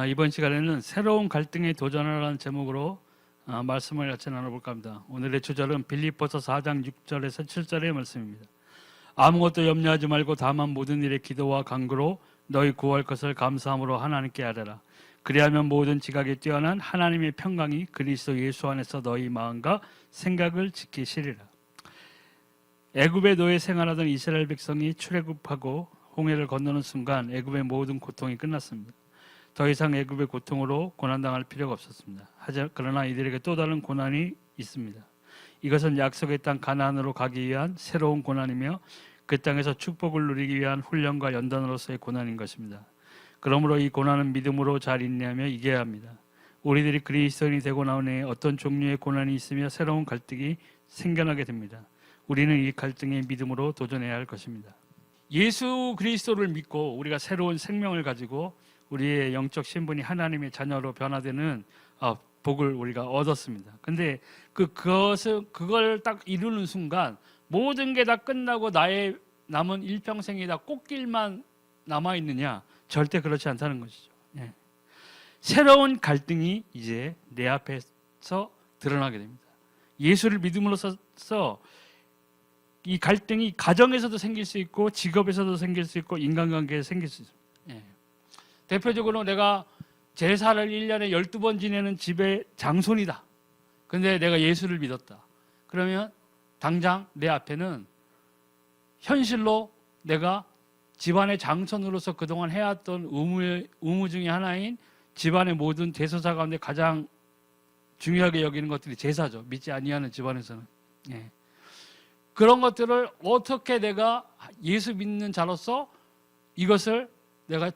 이번 시간에는 새로운 갈등에 도전하라는 제목으로 말씀을 같이 나눠볼까 합니다. 오늘의 주절은 빌립보서 4장 6절에서 7절의 말씀입니다. 아무것도 염려하지 말고 다만 모든 일에 기도와 간구로 너희 구할 것을 감사함으로 하나님께 아뢰라. 그리하면 모든 지각에 뛰어난 하나님의 평강이 그리스도 예수 안에서 너희 마음과 생각을 지키시리라. 애굽에 노예 생활하던 이스라엘 백성이 출애굽하고 홍해를 건너는 순간 애굽의 모든 고통이 끝났습니다. 더 이상 애굽의 고통으로 고난당할 필요가 없었습니다. 그러나 이들에게 또 다른 고난이 있습니다. 이것은 약속의 땅 가나안으로 가기 위한 새로운 고난이며 그 땅에서 축복을 누리기 위한 훈련과 연단으로서의 고난인 것입니다. 그러므로 이 고난은 믿음으로 잘 인내하며 이겨야 합니다. 우리들이 그리스도인이 되고 나온 후에 어떤 종류의 고난이 있으며 새로운 갈등이 생겨나게 됩니다. 우리는 이 갈등에 믿음으로 도전해야 할 것입니다. 예수 그리스도를 믿고 우리가 새로운 생명을 가지고 우리의 영적 신분이 하나님의 자녀로 변화되는 복을 우리가 얻었습니다. 근데 그걸 딱 이루는 순간 모든 게 다 끝나고 나의 남은 일평생이 다 꽃길만 남아 있느냐? 절대 그렇지 않다는 것이죠. 예. 새로운 갈등이 이제 내 앞에서 드러나게 됩니다. 예수를 믿음으로써 이 갈등이 가정에서도 생길 수 있고 직업에서도 생길 수 있고 인간관계에서 생길 수 있습니다. 예. 대표적으로 내가 제사를 1년에 12번 지내는 집의 장손이다. 근데 내가 예수를 믿었다. 그러면 당장 내 앞에는 현실로 내가 집안의 장손으로서 그동안 해왔던 의무 중에 하나인 집안의 모든 대소사 가운데 가장 중요하게 여기는 것들이 제사죠. 믿지 아니하는 집안에서는. 예. 그런 것들을 어떻게 내가 예수 믿는 자로서 이것을 내가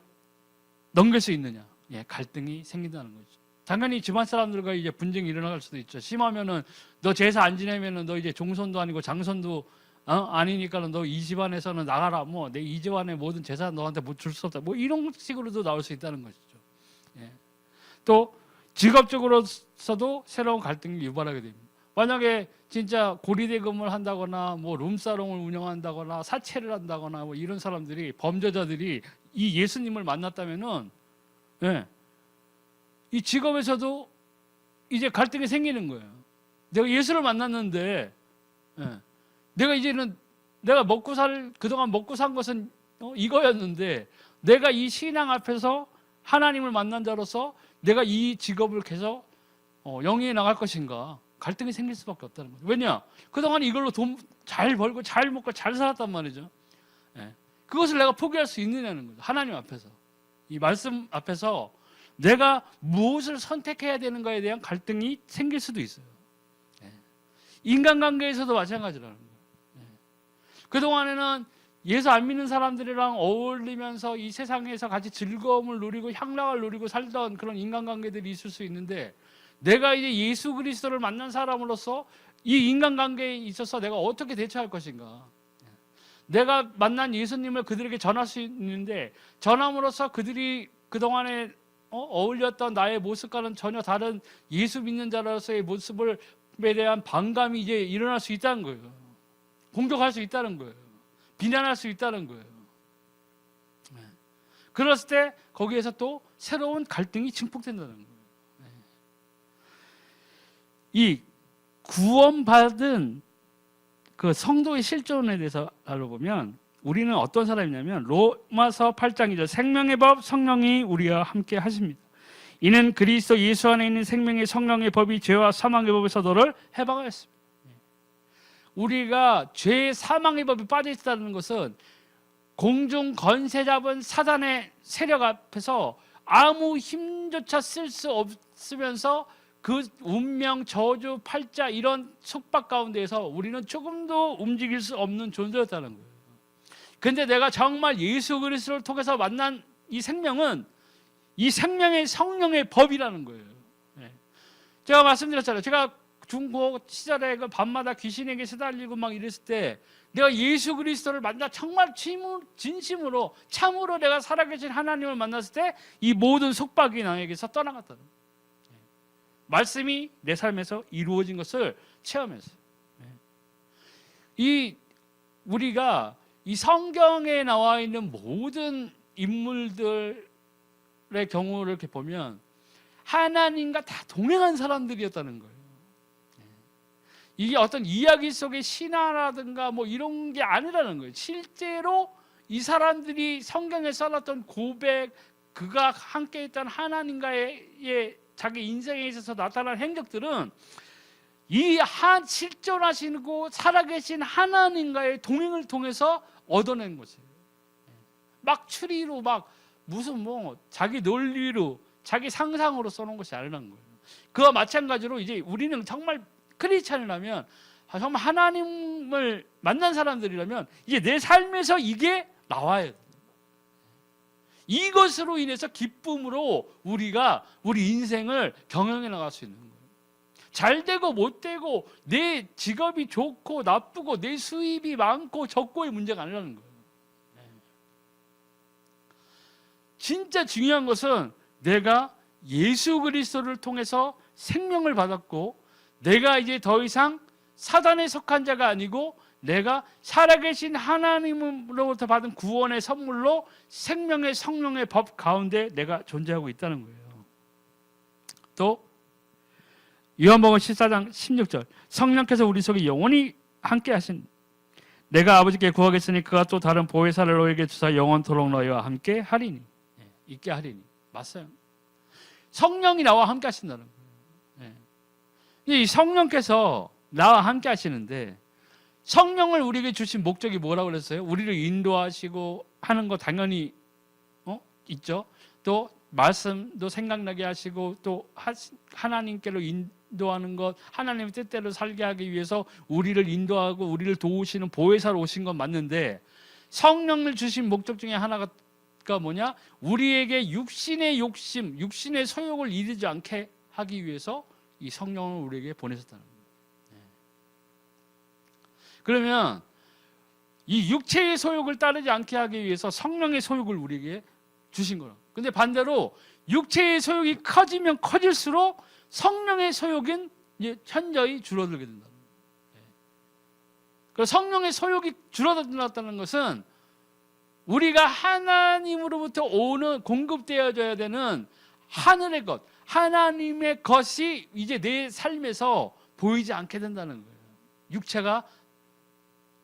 넘길 수 있느냐? 예, 갈등이 생긴다는 거죠. 당연히 집안 사람들과 이제 분쟁이 일어날 수도 있죠. 심하면은 너 제사 안 지내면은 너 이제 종손도 아니고 장손도 아니니까는 너 이 집안에서는 나가라. 뭐 내 이 집안의 모든 재산 너한테 못 줄 수 없다. 뭐 이런 식으로도 나올 수 있다는 것이죠. 예. 또 직업적으로서도 새로운 갈등을 유발하게 됩니다. 만약에 진짜 고리대금을 한다거나 뭐 룸사롱을 운영한다거나 사채를 한다거나 뭐 이런 사람들이 범죄자들이 이 예수님을 만났다면은 예, 이 직업에서도 이제 갈등이 생기는 거예요. 내가 예수를 만났는데 예, 내가 이제는 내가 그동안 먹고 산 것은 이거였는데 내가 이 신앙 앞에서 하나님을 만난 자로서 내가 이 직업을 계속 영위해 나갈 것인가? 갈등이 생길 수밖에 없다는 거죠. 왜냐? 그동안 이걸로 돈 잘 벌고 잘 먹고 잘 살았단 말이죠. 예. 그것을 내가 포기할 수 있느냐는 거죠. 하나님 앞에서. 이 말씀 앞에서 내가 무엇을 선택해야 되는가에 대한 갈등이 생길 수도 있어요. 예. 인간관계에서도 마찬가지라는 거예요. 예. 그동안에는 예수 안 믿는 사람들이랑 어울리면서 이 세상에서 같이 즐거움을 누리고 향락을 누리고 살던 그런 인간관계들이 있을 수 있는데 내가 이제 예수 그리스도를 만난 사람으로서 이 인간관계에 있어서 내가 어떻게 대처할 것인가? 내가 만난 예수님을 그들에게 전할 수 있는데 전함으로써 그들이 그동안에 어울렸던 나의 모습과는 전혀 다른 예수 믿는 자로서의 모습에 대한 반감이 이제 일어날 수 있다는 거예요. 공격할 수 있다는 거예요. 비난할 수 있다는 거예요. 그랬을 때 거기에서 또 새로운 갈등이 증폭된다는 거예요. 이 구원받은 그 성도의 실존에 대해서 알아보면 우리는 어떤 사람이냐면 로마서 8장 2절 생명의 법 성령이 우리와 함께 하십니다. 이는 그리스도 예수 안에 있는 생명의 성령의 법이 죄와 사망의 법에서 너를 해방하였습니다. 우리가 죄의 사망의 법이 빠져 있다는 것은 공중 권세 잡은 사단의 세력 앞에서 아무 힘조차 쓸 수 없으면서 그 운명, 저주, 팔자 이런 속박 가운데에서 우리는 조금도 움직일 수 없는 존재였다는 거예요. 근데 내가 정말 예수 그리스도를 통해서 만난 이 생명은 이 생명의 성령의 법이라는 거예요. 제가 말씀드렸잖아요. 제가 중고 시절에 그 밤마다 귀신에게 시달리고 막 이랬을 때 내가 예수 그리스도를 만나 정말 진심으로 참으로 내가 살아계신 하나님을 만났을 때 이 모든 속박이 나에게서 떠나갔다는 거예요. 말씀이 내 삶에서 이루어진 것을 체험했어요. 우리가 이 성경에 나와 있는 모든 인물들의 사람들의 경우를 이렇게 보면 하나님과 다 동행한 사람들이었다는 거예요. 이게 어떤 이야기 속의 신화라든가 뭐 이런 게 아니라는 거예요. 실제로 이 사람들이 성경에 써놨던 고백, 그가 함께 있던 하나님과의 자기 인생에 있어서 나타난 행적들은 이 실존하시고 살아계신 하나님과의 동행을 통해서 얻어낸 것이에요. 막 추리로 막 무슨 뭐 자기 논리로 자기 상상으로 써놓은 것이 아니라는 거예요. 그와 마찬가지로 이제 우리는 정말 크리스찬이라면, 정말 하나님을 만난 사람들이라면 이제 내 삶에서 이게 나와야 돼요. 이것으로 인해서 기쁨으로 우리가 우리 인생을 경영해 나갈 수 있는 거예요. 잘 되고 못 되고 내 직업이 좋고 나쁘고 내 수입이 많고 적고의 문제가 아니라는 거예요. 진짜 중요한 것은 내가 예수 그리스도를 통해서 생명을 받았고 내가 이제 더 이상 사단에 속한 자가 아니고 내가 살아계신 하나님으로부터 받은 구원의 선물로 생명의 성령의 법 가운데 내가 존재하고 있다는 거예요. 또 요한복음 14장 16절, 성령께서 우리 속에 영원히 함께 하신, 내가 아버지께 구하겠으니 그가 또 다른 보혜사를 너에게 주사 영원토록 너희와 함께 하리니, 있게 하리니. 맞아요. 성령이 나와 함께 하신다는 거예요. 이 성령께서 나와 함께 하시는데, 성령을 우리에게 주신 목적이 뭐라고 그랬어요? 우리를 인도하시고 하는 거 당연히 있죠. 또 말씀도 생각나게 하시고 또 하나님께로 인도하는 것, 하나님의 뜻대로 살게 하기 위해서 우리를 인도하고 우리를 도우시는 보혜사로 오신 건 맞는데, 성령을 주신 목적 중에 하나가 뭐냐? 우리에게 육신의 욕심, 육신의 소욕을 이루지 않게 하기 위해서 이 성령을 우리에게 보내셨다는 거예요. 그러면 이 육체의 소욕을 따르지 않게 하기 위해서 성령의 소욕을 우리에게 주신 거라. 근데 반대로 육체의 소욕이 커지면 커질수록 성령의 소욕은 현저히 줄어들게 된다. 그래서 성령의 소욕이 줄어든다는 것은 우리가 하나님으로부터 오는 공급되어져야 되는 하늘의 것, 하나님의 것이 이제 내 삶에서 보이지 않게 된다는 거예요. 육체가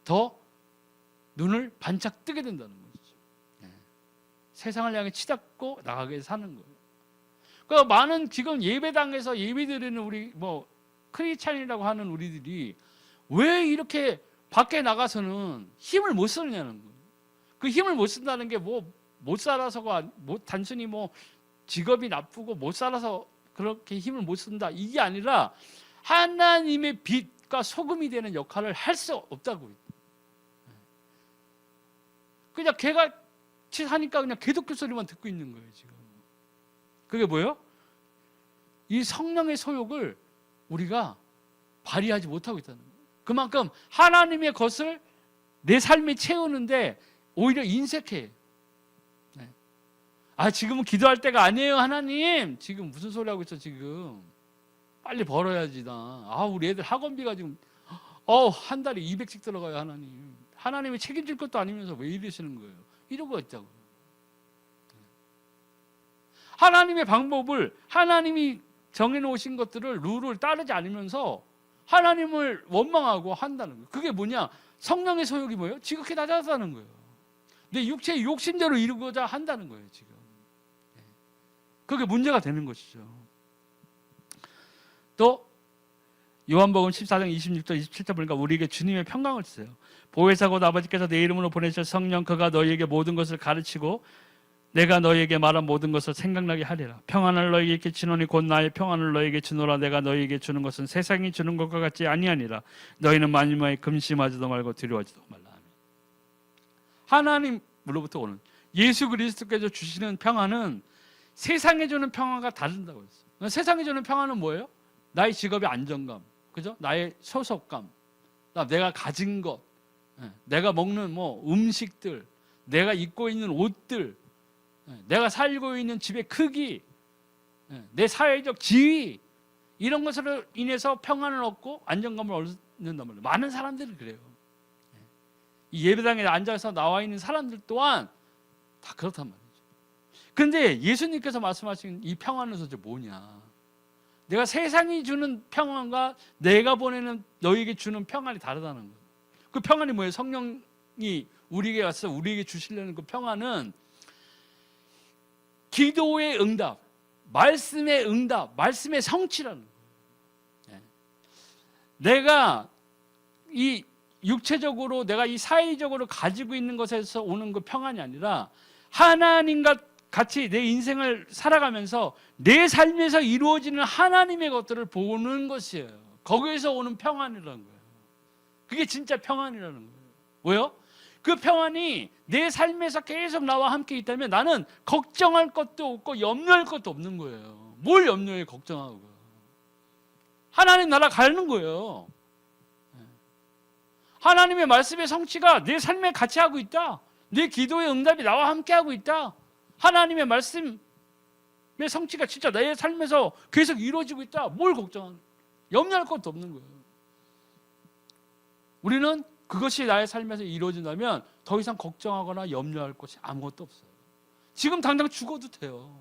더 눈을 반짝 뜨게 된다는 거죠. 세상을 향해 치닫고 나가게 사는 거예요. 그러니까 많은 지금 예배당에서 예배드리는 우리 뭐 크리스찬이라고 하는 우리들이 왜 이렇게 밖에 나가서는 힘을 못 쓰느냐는 거예요. 그 힘을 못 쓴다는 게 뭐 못 살아서가 단순히 뭐 직업이 나쁘고 못 살아서 그렇게 힘을 못 쓴다, 이게 아니라 하나님의 빛과 소금이 되는 역할을 할 수 없다고. 그냥 개같이 하니까 그냥 개독교 소리만 듣고 있는 거예요 지금. 그게 뭐예요? 이 성령의 소욕을 우리가 발휘하지 못하고 있다는 거예요. 그만큼 하나님의 것을 내 삶에 채우는데 오히려 인색해. 지금은 기도할 때가 아니에요 하나님. 지금 무슨 소리 하고 있어 지금. 빨리 벌어야지 나. 우리 애들 학원비가 지금 한 달에 200씩 들어가요 하나님. 하나님이 책임질 것도 아니면서 왜 이러시는 거예요? 이러고 있다고요. 하나님의 방법을, 하나님이 정해놓으신 것들을, 룰을 따르지 않으면서 하나님을 원망하고 한다는 거예요. 그게 뭐냐? 성령의 소욕이 뭐예요? 지극히 낮아졌다는 거예요. 내 육체의 욕심대로 이루고자 한다는 거예요 지금. 그게 문제가 되는 것이죠. 또 요한복음 14장 26절 27절 보니까 우리에게 주님의 평강을 주세요. 보혜사 곧 아버지께서 내 이름으로 보내실 성령, 그가 너희에게 모든 것을 가르치고 내가 너희에게 말한 모든 것을 생각나게 하리라. 평안을 너희에게 주노니 곧 나의 평안을 너희에게 주노라. 내가 너희에게 주는 것은 세상이 주는 것과 같지 아니하니라. 너희는 만일만에 금심하지도 말고 두려워하지도 말라. 하나님으로부터 오는 예수 그리스도께서 주시는 평안은 세상에 주는 평안과 다른다고 했어요. 세상에 주는 평안은 뭐예요? 나의 직업의 안정감, 그죠? 나의 소속감, 내가 가진 것, 내가 먹는 뭐 음식들, 내가 입고 있는 옷들, 내가 살고 있는 집의 크기, 내 사회적 지위, 이런 것으로 인해서 평안을 얻고 안정감을 얻는단 말이에요. 많은 사람들이 그래요. 이 예배당에 앉아서 나와 있는 사람들 또한 다 그렇단 말이에요. 그런데 예수님께서 말씀하신 이 평안은 도대체 뭐냐? 내가 세상이 주는 평안과 내가 보내는 너에게 주는 평안이 다르다는 거예요. 그 평안이 뭐예요? 성령이 우리에게 와서 우리에게 주시려는 그 평안은 기도의 응답, 말씀의 응답, 말씀의 성취라는 거예요. 내가 이 육체적으로 내가 이 사회적으로 가지고 있는 것에서 오는 그 평안이 아니라 하나님과 같이 내 인생을 살아가면서 내 삶에서 이루어지는 하나님의 것들을 보는 것이에요. 거기에서 오는 평안이라는 거예요. 그게 진짜 평안이라는 거예요. 왜요? 그 평안이 내 삶에서 계속 나와 함께 있다면 나는 걱정할 것도 없고 염려할 것도 없는 거예요. 뭘 염려해 걱정하고. 하나님 나라 가는 거예요. 하나님의 말씀의 성취가 내 삶에 같이 하고 있다. 내 기도의 응답이 나와 함께 하고 있다. 하나님의 말씀의 성취가 진짜 내 삶에서 계속 이루어지고 있다. 뭘 걱정하는, 염려할 것도 없는 거예요. 우리는 그것이 나의 삶에서 이루어진다면 더 이상 걱정하거나 염려할 것이 아무것도 없어요. 지금 당장 죽어도 돼요.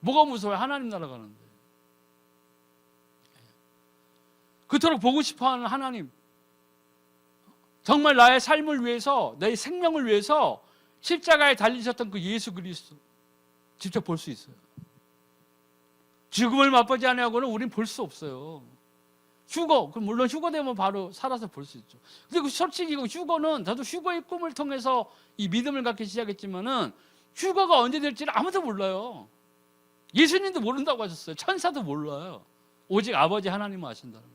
뭐가 무서워요? 하나님 나라 가는데. 그토록 보고 싶어하는 하나님, 정말 나의 삶을 위해서, 내 생명을 위해서 십자가에 달리셨던 그 예수 그리스도 직접 볼 수 있어요. 죽음을 맛보지 아니하고는 우린 볼 수 없어요. 휴거, 물론 휴거 되면 바로 살아서 볼 수 있죠. 근데 솔직히 휴거는 저도 휴거의 꿈을 통해서 이 믿음을 갖기 시작했지만은 휴거가 언제 될지는 아무도 몰라요. 예수님도 모른다고 하셨어요. 천사도 몰라요. 오직 아버지 하나님만 아신다는 거예요.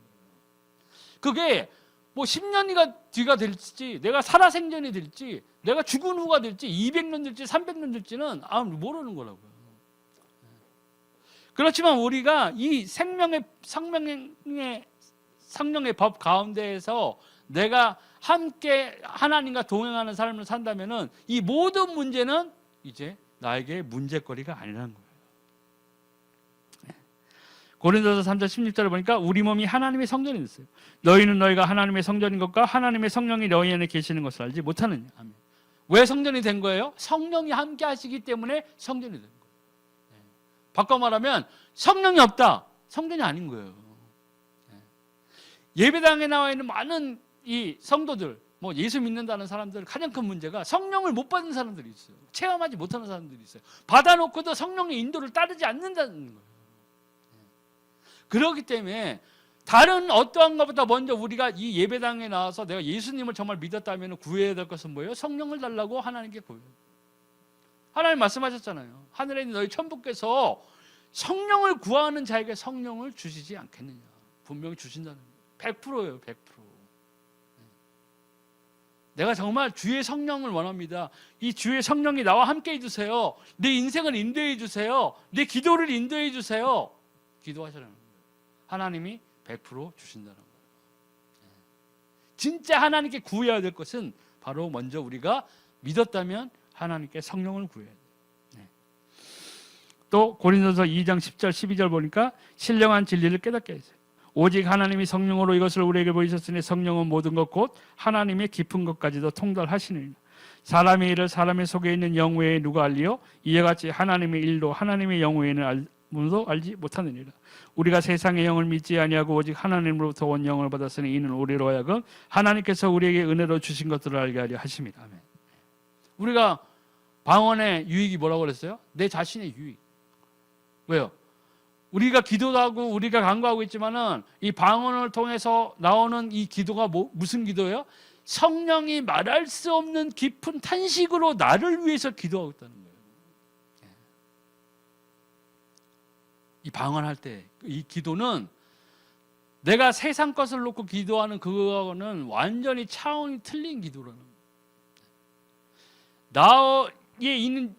그게 뭐 10년이가 뒤가 될지, 내가 살아생전이 될지, 내가 죽은 후가 될지, 200년 될지, 300년 될지는 모르는 거라고요. 그렇지만 우리가 이 생명의 성령의 법 가운데에서 내가 함께 하나님과 동행하는 삶을 산다면은 이 모든 문제는 이제 나에게 문제거리가 아니라는 거예요. 고린도서 3장 16절을 보니까 우리 몸이 하나님의 성전이 됐어요. 너희는 너희가 하나님의 성전인 것과 하나님의 성령이 너희 안에 계시는 것을 알지 못하느냐. 아멘. 왜 성전이 된 거예요? 성령이 함께 하시기 때문에 성전이 된 거예요. 바꿔 말하면 성령이 없다, 성전이 아닌 거예요. 예배당에 나와 있는 많은 이 성도들, 뭐 예수 믿는다는 사람들 가장 큰 문제가 성령을 못 받은 사람들이 있어요. 체험하지 못하는 사람들이 있어요. 받아놓고도 성령의 인도를 따르지 않는다는 거예요. 그렇기 때문에 다른 어떠한 것보다 먼저 우리가 이 예배당에 나와서 내가 예수님을 정말 믿었다면 구해야 될 것은 뭐예요? 성령을 달라고 하나님께 구해요. 하나님 말씀하셨잖아요. 하늘에 있는 너희 천부께서 성령을 구하는 자에게 성령을 주시지 않겠느냐. 분명히 주신다는 거예요. 100%예요. 100%. 내가 정말 주의 성령을 원합니다. 이 주의 성령이 나와 함께 해주세요. 내 인생을 인도해 주세요. 내 기도를 인도해 주세요. 기도하시라는 거예요. 하나님이 100% 주신다는 거예요. 진짜 하나님께 구해야 될 것은 바로 먼저 우리가 믿었다면 하나님께 성령을 구해야 돼요. 또 고린도서 2장 10절 12절 보니까 신령한 진리를 깨닫게 하세요. 오직 하나님이 성령으로 이것을 우리에게 보이셨으니 성령은 모든 것 곧 하나님의 깊은 것까지도 통달하시느니라. 사람의 일을 사람의 속에 있는 영 외에 누가 알리요? 이와 같이 하나님의 일도 하나님의 영 외에는 아무도 알지 못하느니라. 우리가 세상의 영을 믿지 아니하고 오직 하나님으로부터 온 영을 받았으니 이는 우리로 하여금 하나님께서 우리에게 은혜로 주신 것들을 알게 하려 하심이라. 아멘. 우리가 방언의 유익이 뭐라고 그랬어요? 내 자신의 유익. 왜요? 우리가 기도도 하고 우리가 간구하고 있지만은 이 방언을 통해서 나오는 이 기도가 무슨 기도예요? 성령이 말할 수 없는 깊은 탄식으로 나를 위해서 기도하고 있다는 거예요. 이 방언할 때 이 기도는 내가 세상 것을 놓고 기도하는 그거는 완전히 차원이 틀린 기도라는 거예요. 나에 있는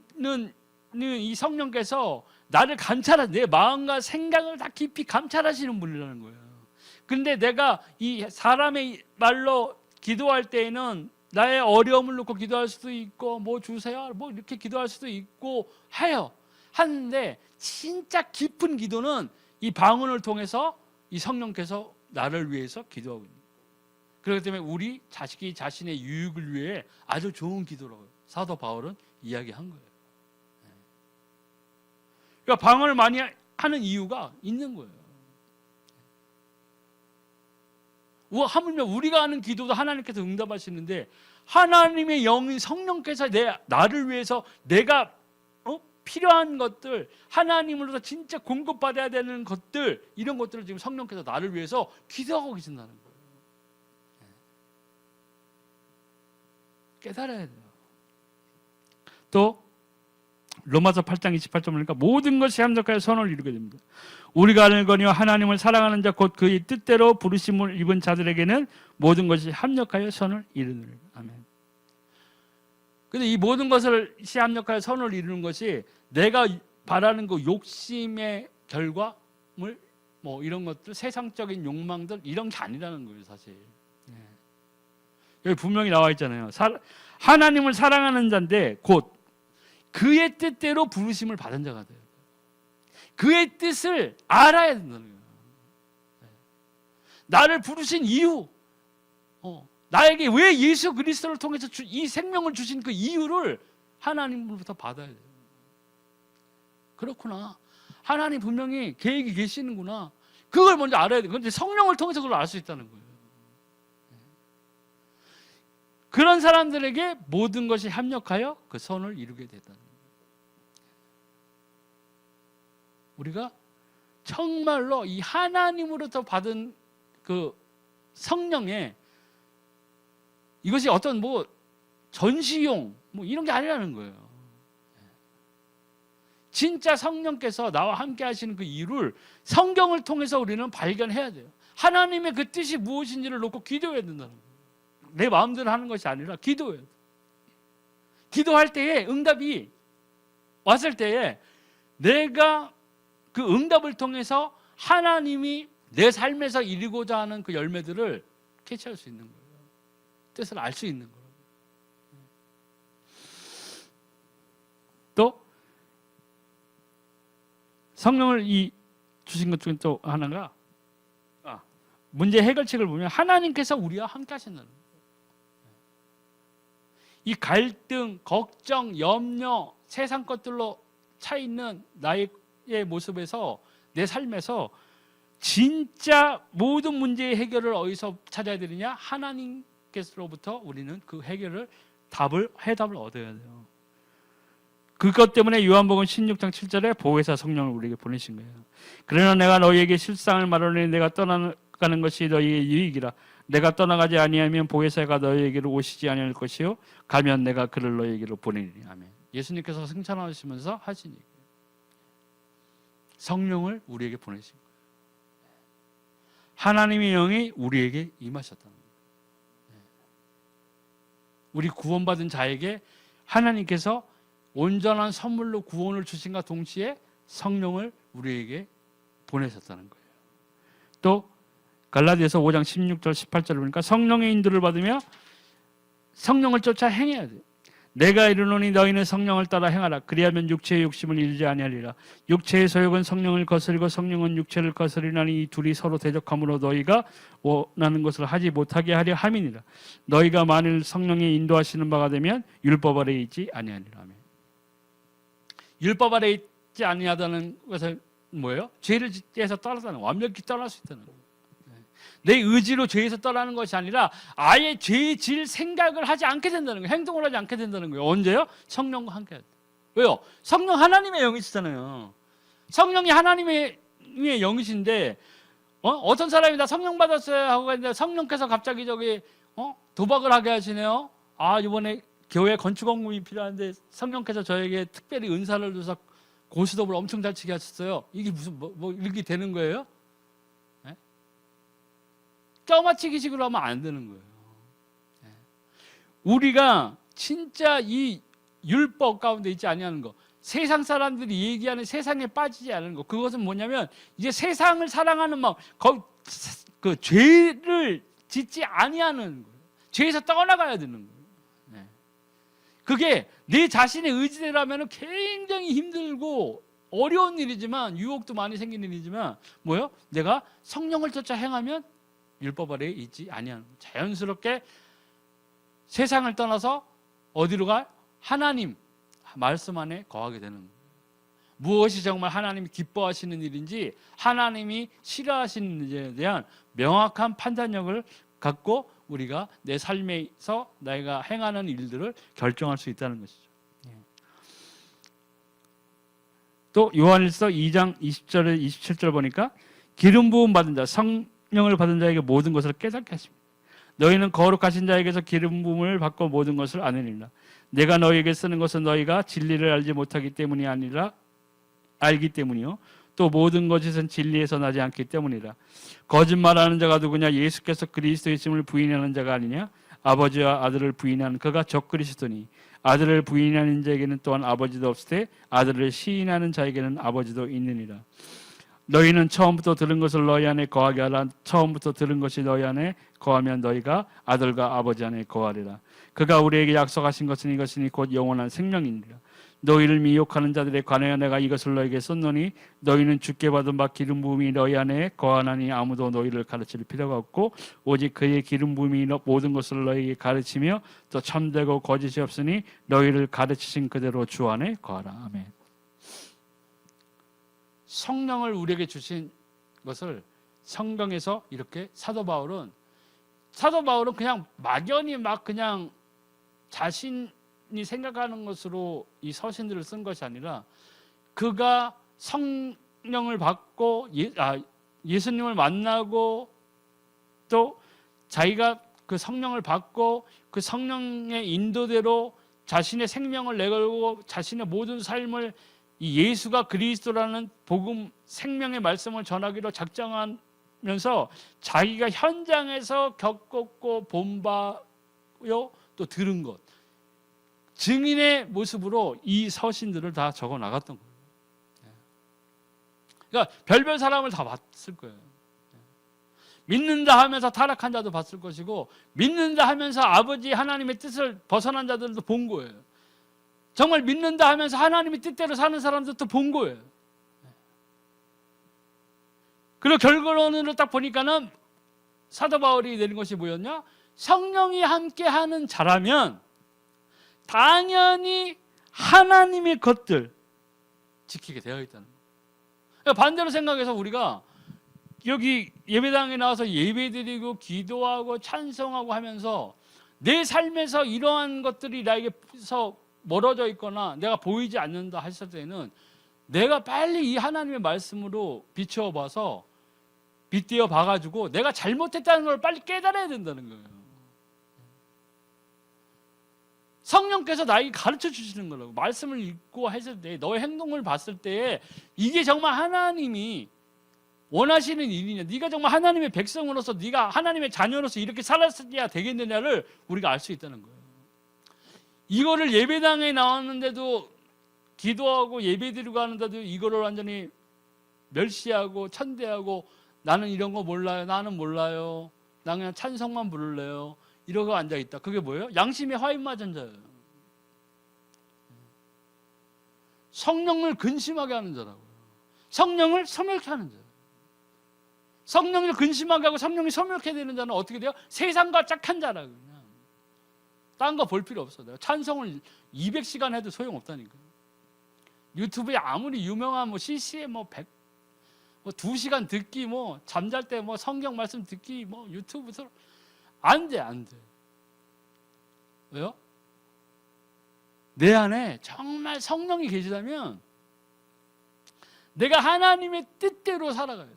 이 성령께서 나를 감찰하는, 내 마음과 생각을 다 깊이 감찰하시는 분이라는 거예요. 근데 내가 이 사람의 말로 기도할 때에는 나의 어려움을 놓고 기도할 수도 있고 뭐 주세요 뭐 이렇게 기도할 수도 있고 하는데 진짜 깊은 기도는 이 방언을 통해서 이 성령께서 나를 위해서 기도하고 있는 거예요. 그렇기 때문에 우리 자식이 자신의 유익을 위해 아주 좋은 기도라고 사도 바울은 이야기한 거예요. 그러니까 방언을 많이 하는 이유가 있는 거예요. 하물며 우리가 하는 기도도 하나님께서 응답하시는데, 하나님의 영인 성령께서 나를 위해서 내가 필요한 것들, 하나님으로서 진짜 공급받아야 되는 것들, 이런 것들을 지금 성령께서 나를 위해서 기도하고 계신다는 거예요. 깨달아야 돼요. 또 로마서 8장 28절 보니까 모든 것이 합력하여 선을 이루게 됩니다. 우리가 알거니와 하나님을 사랑하는 자 곧 그의 뜻대로 부르심을 입은 자들에게는 모든 것이 합력하여 선을 이루느니라. 아멘. 근데 이 모든 것을 합력하여 선을 이루는 것이 내가 바라는 그 욕심의 결과물, 뭐 이런 것들, 세상적인 욕망들, 이런 게 아니라는 거예요, 사실. 여기 분명히 나와 있잖아요. 하나님을 사랑하는 자인데 곧 그의 뜻대로 부르심을 받은 자가 돼요. 그의 뜻을 알아야 된다는 거예요. 나를 부르신 이유, 나에게 왜 예수 그리스도를 통해서 이 생명을 주신 그 이유를 하나님으로부터 받아야 돼요. 그렇구나, 하나님 분명히 계획이 계시는구나, 그걸 먼저 알아야 돼요. 그런데 성령을 통해서 그걸 알 수 있다는 거예요. 그런 사람들에게 모든 것이 합력하여 그 선을 이루게 됐다는 거예요. 우리가 정말로 이 하나님으로부터 받은 그 성령의, 이것이 어떤 뭐 전시용 뭐 이런 게 아니라는 거예요. 진짜 성령께서 나와 함께 하시는 그 이유를 성경을 통해서 우리는 발견해야 돼요. 하나님의 그 뜻이 무엇인지를 놓고 기도해야 된다는 거예요. 내 마음대로 하는 것이 아니라 기도해야 돼요. 기도할 때에 응답이 왔을 때에 내가 그 응답을 통해서 하나님이 내 삶에서 이루고자 하는 그 열매들을 캐치할 수 있는 거예요. 뜻을 알 수 있는 거예요. 또 성령을 주신 것 중에 또 하나가, 문제 해결책을 보면 하나님께서 우리와 함께 하신다는 거예요. 이 갈등, 걱정, 염려, 세상 것들로 차 있는 나의 모습에서, 내 삶에서 진짜 모든 문제의 해결을 어디서 찾아야 되느냐? 하나님께서로부터 우리는 그 해결을 해답을 얻어야 돼요. 그것 때문에 요한복음 16장 7절에 보혜사 성령을 우리에게 보내신 거예요. 그러나 내가 너희에게 실상을 말하노니 내가 떠나가는 것이 너희의 유익이라. 내가 떠나가지 아니하면 보혜사가 너희에게로 오시지 아니할 것이요 가면 내가 그를 너희에게로 보내리니. 아멘. 예수님께서 승천하시면서 하신 얘기예요. 성령을 우리에게 보내신 거예요. 하나님의 영이 우리에게 임하셨다는 거예요. 우리 구원받은 자에게 하나님께서 온전한 선물로 구원을 주신과 동시에 성령을 우리에게 보내셨다는 거예요. 또 갈라디아서 5장 16절 18절을 보니까 성령의 인도를 받으며 성령을 쫓아 행해야 돼요. 내가 이르노니 너희는 성령을 따라 행하라. 그리하면 육체의 욕심을 이루지 아니하리라. 육체의 소욕은 성령을 거스리고 성령은 육체를 거스리나니 이 둘이 서로 대적함으로 너희가 원하는 것을 하지 못하게 하려 함이니라. 너희가 만일 성령의 인도하시는 바가 되면 율법 아래에 있지 아니하리라. 아멘. 율법 아래에 있지 아니하다는 것은 뭐예요? 죄를 지에서 떠나다는, 완벽히 떠날 수 있다는 거예요. 내 의지로 죄에서 떠나는 것이 아니라 아예 죄 질 생각을 하지 않게 된다는 거예요. 행동을 하지 않게 된다는 거예요. 언제요? 성령과 함께 할 때. 왜요? 성령 하나님의 영이시잖아요. 성령이 하나님의 영이신데 어떤 사람이 나 성령 받았어요 하고 했는데 성령께서 갑자기 도박을 하게 하시네요. 이번에 교회 건축원금이 필요한데 성령께서 저에게 특별히 은사를 줘서 고스톱을 엄청 잘 치게 하셨어요. 이게 무슨 뭐 이렇게 되는 거예요? 껴맞추기식으로 하면 안 되는 거예요. 우리가 진짜 이 율법 가운데 있지 아니하는 거, 세상 사람들이 얘기하는 세상에 빠지지 않는 거, 그것은 뭐냐면 이제 세상을 사랑하는 마음, 그 죄를 짓지 아니하는 거예요. 죄에서 떠나가야 되는 거예요. 그게 내 자신의 의지대로라면 굉장히 힘들고 어려운 일이지만, 유혹도 많이 생기는 일이지만 뭐예요? 내가 성령을 쫓아 행하면 율법 아래에 있지 아니하는 거예요. 자연스럽게 세상을 떠나서 어디로 가? 하나님 말씀 안에 거하게 되는 거예요. 무엇이 정말 하나님이 기뻐하시는 일인지, 하나님이 싫어하시는 일에 대한 명확한 판단력을 갖고 우리가 내 삶에서 내가 행하는 일들을 결정할 수 있다는 것이죠. 또 요한일서 2장 20절에 27절 보니까 기름 부음 받은 자, 성령을 받은 자에게 모든 것을 깨닫게 하십니다. 너희는 거룩하신 자에게서 기름 부음을 받고 모든 것을 아느니라. 내가 너희에게 쓰는 것은 너희가 진리를 알지 못하기 때문이 아니라 알기 때문이요, 또 모든 것은 진리에서 나지 않기 때문이라. 거짓말하는 자가 누구냐? 예수께서 그리스도이심을 부인하는 자가 아니냐? 아버지와 아들을 부인하는 그가 적그리스도니, 아들을 부인하는 자에게는 또한 아버지도 없으되 아들을 시인하는 자에게는 아버지도 있느니라. 너희는 처음부터 들은 것을 너희 안에 거하게 하라. 처음부터 들은 것이 너희 안에 거하면 너희가 아들과 아버지 안에 거하리라. 그가 우리에게 약속하신 것은 이것이니 곧 영원한 생명이니라. 너희를 미혹하는 자들에 관하여 내가 이것을 너희에게 썼노니 너희는 주께 받은 바 기름 부음이 너희 안에 거하나니 아무도 너희를 가르칠 필요가 없고 오직 그의 기름 부음이 모든 것을 너희에게 가르치며 또 참되고 거짓이 없으니 너희를 가르치신 그대로 주 안에 거하라. 아멘. 성령을 우리에게 주신 것을 성경에서 이렇게 사도 바울은 그냥 막연히 막 그냥 자신이 생각하는 것으로 이 서신들을 쓴 것이 아니라, 그가 성령을 받고 예수님을 만나고 또 자기가 그 성령을 받고 그 성령의 인도대로 자신의 생명을 내걸고 자신의 모든 삶을 이 예수가 그리스도라는 복음 생명의 말씀을 전하기로 작정하면서 자기가 현장에서 겪었고 본 바요 또 들은 것, 증인의 모습으로 이 서신들을 다 적어 나갔던 거예요. 그러니까 별별 사람을 다 봤을 거예요. 믿는다 하면서 타락한 자도 봤을 것이고, 믿는다 하면서 아버지 하나님의 뜻을 벗어난 자들도 본 거예요. 정말 믿는다 하면서 하나님의 뜻대로 사는 사람들도 본 거예요. 그리고 결론으로 딱 보니까는 사도 바울이 내린 것이 뭐였냐? 성령이 함께하는 자라면 당연히 하나님의 것들 지키게 되어 있다는 거예요. 그러니까 반대로 생각해서 우리가 여기 예배당에 나와서 예배드리고 기도하고 찬송하고 하면서 내 삶에서 이러한 것들이 나에게서 멀어져 있거나 내가 보이지 않는다 했을 때는 내가 빨리 이 하나님의 말씀으로 비추어 봐서 빗대어 봐가지고 내가 잘못했다는 걸 빨리 깨달아야 된다는 거예요. 성령께서 나에게 가르쳐 주시는 거라고. 말씀을 읽고 했을 때 너의 행동을 봤을 때 이게 정말 하나님이 원하시는 일이냐, 네가 정말 하나님의 백성으로서 네가 하나님의 자녀로서 이렇게 살았어야 되겠느냐를 우리가 알 수 있다는 거예요. 이거를 예배당에 나왔는데도 기도하고 예배드리고 하는데도 이거를 완전히 멸시하고 천대하고 나는 이런 거 몰라요, 나는 몰라요, 나 그냥 찬송만 부를래요, 이러고 앉아있다. 그게 뭐예요? 양심의 화인맞은 자예요. 성령을 근심하게 하는 자라고요. 성령을 소멸케 하는 자예요. 성령을 근심하게 하고 성령이 소멸케 되는 자는 어떻게 돼요? 세상과 짝한 자라고요. 딴 거 볼 필요 없어. 내가 찬송을 200시간 해도 소용없다니까요. 유튜브에 아무리 유명한 CCM 100, 2시간 듣기, 잠잘 때 성경 말씀 듣기, 유튜브에서 안 돼. 왜요? 내 안에 정말 성령이 계시다면 내가 하나님의 뜻대로 살아가야 돼.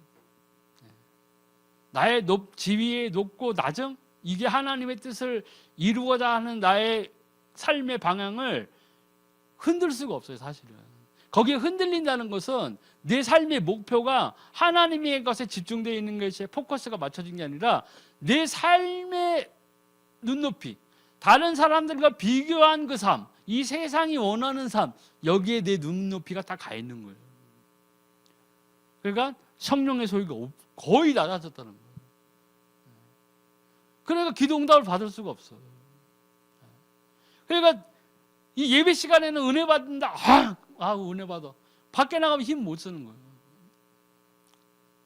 나의 지위의 높고 낮음, 이게 하나님의 뜻을 이루고자 하는 나의 삶의 방향을 흔들 수가 없어요, 사실은. 거기에 흔들린다는 것은 내 삶의 목표가 하나님의 것에 집중되어 있는 것에 포커스가 맞춰진 게 아니라 내 삶의 눈높이, 다른 사람들과 비교한 그 삶, 이 세상이 원하는 삶, 여기에 내 눈높이가 다 가 있는 거예요. 그러니까 성령의 소리가 거의 낮아졌다는 거예요. 그러니까 기도 응답을 받을 수가 없어요. 그러니까 이 예배 시간에는 은혜 받는다. 은혜 받아. 밖에 나가면 힘 못 쓰는 거예요.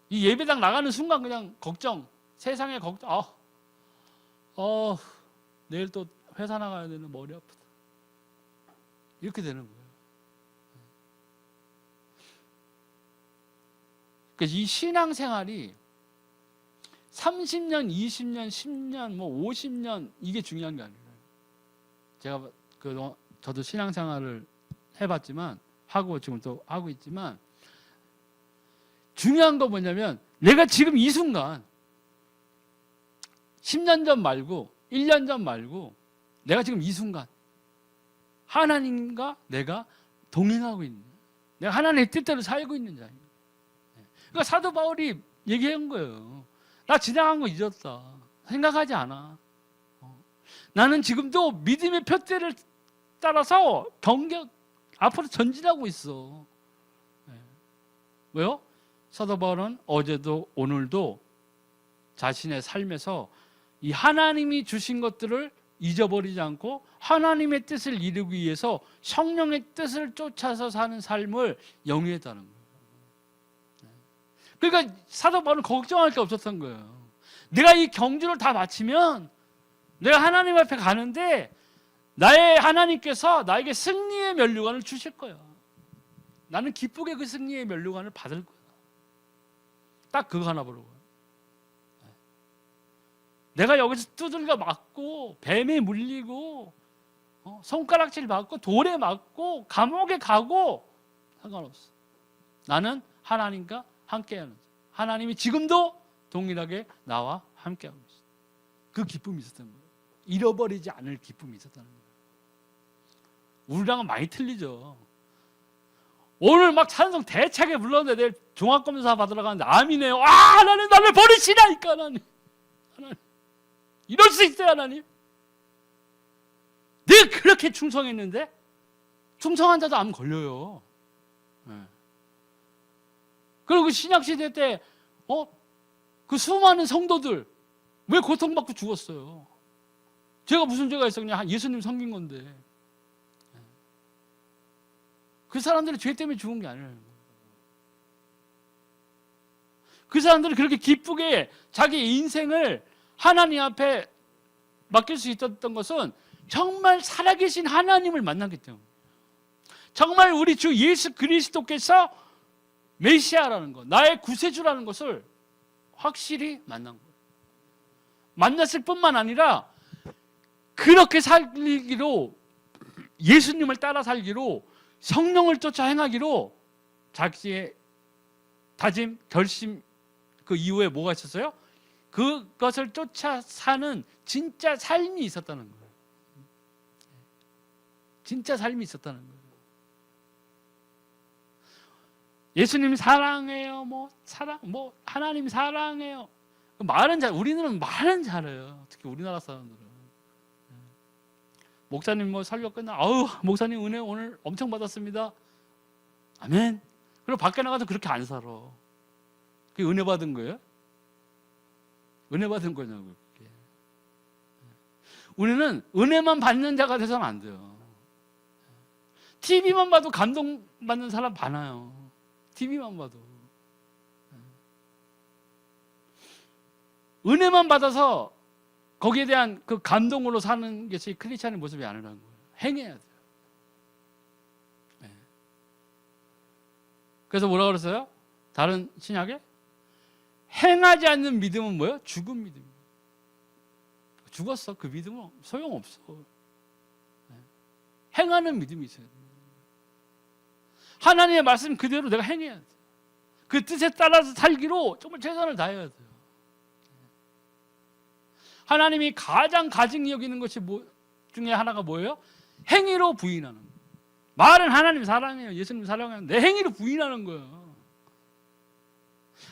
이 예배당 나가는 순간 그냥 걱정, 세상에 걱정. 내일 또 회사 나가야 되는, 머리 아프다. 이렇게 되는 거예요. 그래서 이 신앙생활이 30년, 20년, 10년, 뭐 50년 이게 중요한 게 아니에요. 제가 저도 신앙생활을 해봤지만 하고 지금 또 하고 있지만 중요한 거 뭐냐면 내가 지금 이 순간 10년 전 말고 1년 전 말고 내가 지금 이 순간 하나님과 내가 동행하고 있는, 내가 하나님의 뜻대로 살고 있는 자예요. 그러니까 사도 바울이 얘기한 거예요. 나 지나간 거 잊었다. 생각하지 않아. 나는 지금도 믿음의 표대를 따라서 앞으로 전진하고 있어. 왜요? 사도 바울은 어제도 오늘도 자신의 삶에서 이 하나님이 주신 것들을 잊어버리지 않고 하나님의 뜻을 이루기 위해서 성령의 뜻을 쫓아서 사는 삶을 영위했다는 거예요. 그러니까 사도 바울은 걱정할 게 없었던 거예요. 내가 이 경주를 다 마치면 내가 하나님 앞에 가는데 나의 하나님께서 나에게 승리의 면류관을 주실 거야. 나는 기쁘게 그 승리의 면류관을 받을 거야. 딱 그거 하나 보려고. 내가 여기서 두들겨 맞고 뱀에 물리고 손가락질 맞고 돌에 맞고 감옥에 가고 상관없어. 나는 하나님과 함께하는 자. 하나님이 지금도 동일하게 나와 함께하고 있어. 그 기쁨이 있었던 거예요. 잃어버리지 않을 기쁨이 있었다는 거예요. 우리랑은 많이 틀리죠. 오늘 막 찬송 대차게 불렀는데 내일 종합검사 받으러 가는데 아미네요. 하나님 나를 버리시라니까. 하나님 이럴 수 있어요. 하나님 내가 그렇게 충성했는데 충성한 자도 암 걸려요. 그리고 신약시대 때 그 수많은 성도들 왜 고통받고 죽었어요? 제가 무슨 죄가 있어? 그냥 예수님 섬긴 건데. 그 사람들이 죄 때문에 죽은 게 아니에요. 그 사람들이 그렇게 기쁘게 자기 인생을 하나님 앞에 맡길 수 있었던 것은 정말 살아계신 하나님을 만났기 때문에, 정말 우리 주 예수 그리스도께서 메시아라는 것, 나의 구세주라는 것을 확실히 만난 거예요. 만났을 뿐만 아니라 그렇게 살기로, 예수님을 따라 살기로, 성령을 쫓아 행하기로 자기의 다짐, 결심, 그 이후에 뭐가 있었어요? 그것을 쫓아 사는 진짜 삶이 있었다는 거예요. 진짜 삶이 있었다는 거예요. 예수님 사랑해요, 하나님 사랑해요. 말은 우리는 말은 잘해요. 특히 우리나라 사람들은. 목사님 설교 끝나, 목사님 은혜 오늘 엄청 받았습니다. 아멘. 그리고 밖에 나가서 그렇게 안 살아. 그게 은혜 받은 거예요? 은혜 받은 거냐고요. 그게. 우리는 은혜만 받는 자가 돼서는 안 돼요. TV만 봐도 감동받는 사람 많아요. TV만 봐도. 은혜만 받아서 거기에 대한 그 감동으로 사는 것이 크리스찬의 모습이 아니라는 거예요. 행해야 돼요. 네. 그래서 뭐라고 그랬어요? 다른 신약에? 행하지 않는 믿음은 뭐예요? 죽은 믿음이에요. 죽었어. 그 믿음은 소용없어. 네. 행하는 믿음이 있어야 돼요. 하나님의 말씀 그대로 내가 행해야 돼요. 그 뜻에 따라서 살기로 정말 최선을 다해야 돼요. 하나님이 가장 가증히 여기는 것이 중에 하나가 뭐예요? 행위로 부인하는 거예요. 말은 하나님 사랑해요, 예수님 사랑해요. 내 행위로 부인하는 거예요.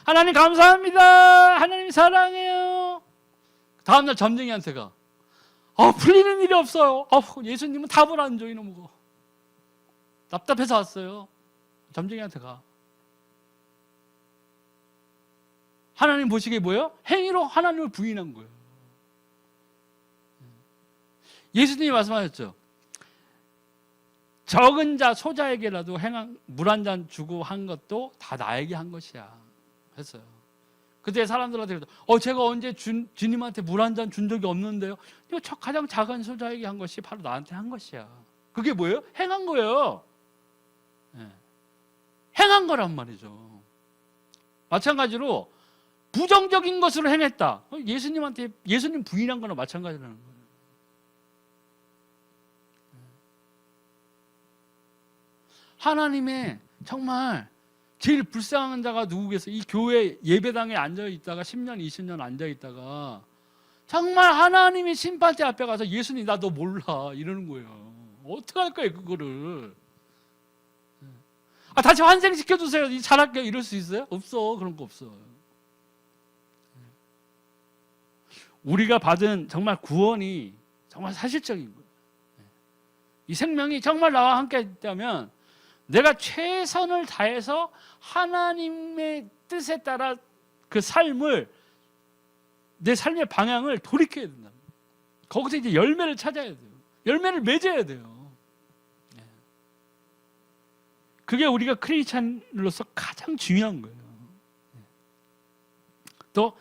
하나님 감사합니다, 하나님 사랑해요. 다음날 점쟁이한테 가. 풀리는 일이 없어요. 예수님은 답을 안 줘, 이놈거. 답답해서 왔어요. 점쟁이한테 가. 하나님 보시기에 뭐예요? 행위로 하나님을 부인한 거예요. 예수님이 말씀하셨죠. 적은 자 소자에게라도 물 한 잔 주고 한 것도 다 나에게 한 것이야 했어요. 그때 사람들한테 제가 언제 주님한테 물 한 잔 준 적이 없는데요. 이거 가장 작은 소자에게 한 것이 바로 나한테 한 것이야. 그게 뭐예요? 행한 거예요. 네. 행한 거란 말이죠. 마찬가지로 부정적인 것으로 행했다. 예수님한테 예수님 부인한 거나 마찬가지라는 거예요. 하나님의 정말 제일 불쌍한 자가 누구겠어요? 이 교회 예배당에 앉아 있다가 10년, 20년 앉아 있다가 정말 하나님이 심판대 앞에 가서 예수님 나 너 몰라 이러는 거예요. 어떻게 할 거예요 그거를? 다시 환생시켜주세요. 잘할게요. 이럴 수 있어요? 없어. 그런 거 없어. 우리가 받은 정말 구원이 정말 사실적인 거예요. 이 생명이 정말 나와 함께 있다면 내가 최선을 다해서 하나님의 뜻에 따라 그 삶을 내 삶의 방향을 돌이켜야 된다. 거기서 이제 열매를 찾아야 돼요. 열매를 맺어야 돼요. 그게 우리가 크리스찬으로서 가장 중요한 거예요. 또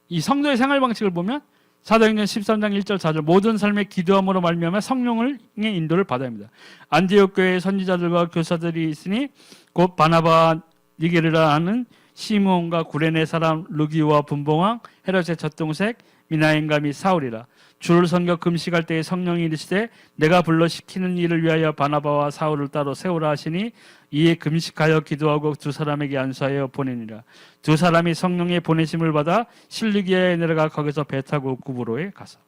이 성도의 생활 방식을 보면 사도행전 13장 1절 4절 모든 삶에 기도함으로 말미암아 성령의 인도를 받아야 합니다. 안디옥 교회에 선지자들과 교사들이 있으니 곧 바나바와 니게르라 하는 시므온과 구레네 사람 루기오와 분봉왕 헤롯의 젖동생 미나엔과 및 사울이라. 주를 섬겨 금식할 때에 성령이 이르시되 내가 불러 시키는 일을 위하여 바나바와 사울을 따로 세우라 하시니 이에 금식하여 기도하고 두 사람에게 안수하여 보내니라. 두 사람이 성령의 보내심을 받아 실리기아에 내려가 거기서 배 타고 구브로에 가서.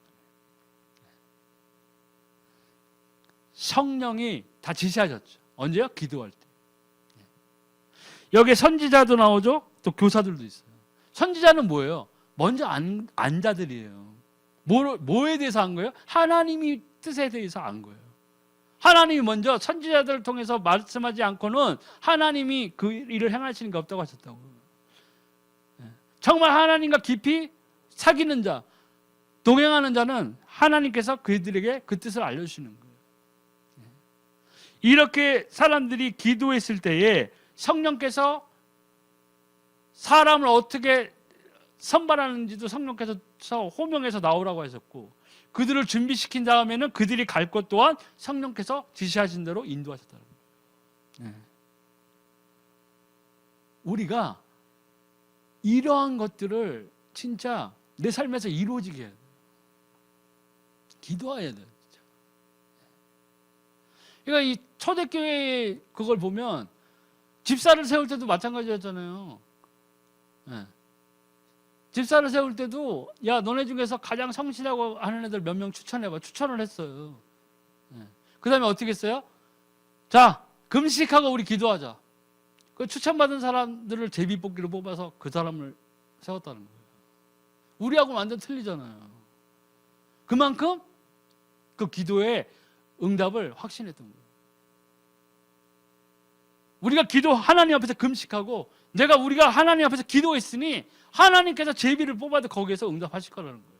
성령이 다 지시하셨죠. 언제요? 기도할 때. 여기에 선지자도 나오죠. 또 교사들도 있어요. 선지자는 뭐예요? 먼저 안 자들이에요. 뭐에 대해서 한 거예요? 하나님이 뜻에 대해서 안 거예요. 하나님이 먼저 선지자들을 통해서 말씀하지 않고는 하나님이 그 일을 행하시는 게 없다고 하셨다고. 정말 하나님과 깊이 사귀는 자, 동행하는 자는 하나님께서 그들에게 그 뜻을 알려주시는 거예요. 이렇게 사람들이 기도했을 때에 성령께서 사람을 어떻게 선발하는지도 성령께서 호명해서 나오라고 하셨고 그들을 준비시킨 다음에는 그들이 갈 것 또한 성령께서 지시하신 대로 인도하셨다는 거예요. 우리가 이러한 것들을 진짜 내 삶에서 이루어지게 해야 돼요. 기도해야 돼요. 진짜. 그러니까 이 초대교회의 그걸 보면 집사를 세울 때도 마찬가지였잖아요. 집사를 세울 때도 야 너네 중에서 가장 성실하고 하는 애들 몇 명 추천해봐. 추천을 했어요. 그 다음에 어떻게 했어요? 자 금식하고 우리 기도하자. 그 추천받은 사람들을 제비뽑기로 뽑아서 그 사람을 세웠다는 거예요. 우리하고 완전 틀리잖아요. 그만큼 그 기도의 응답을 확신했던 거예요. 우리가 하나님 앞에서 금식하고 우리가 하나님 앞에서 기도했으니 하나님께서 제비를 뽑아도 거기에서 응답하실 거라는 거예요.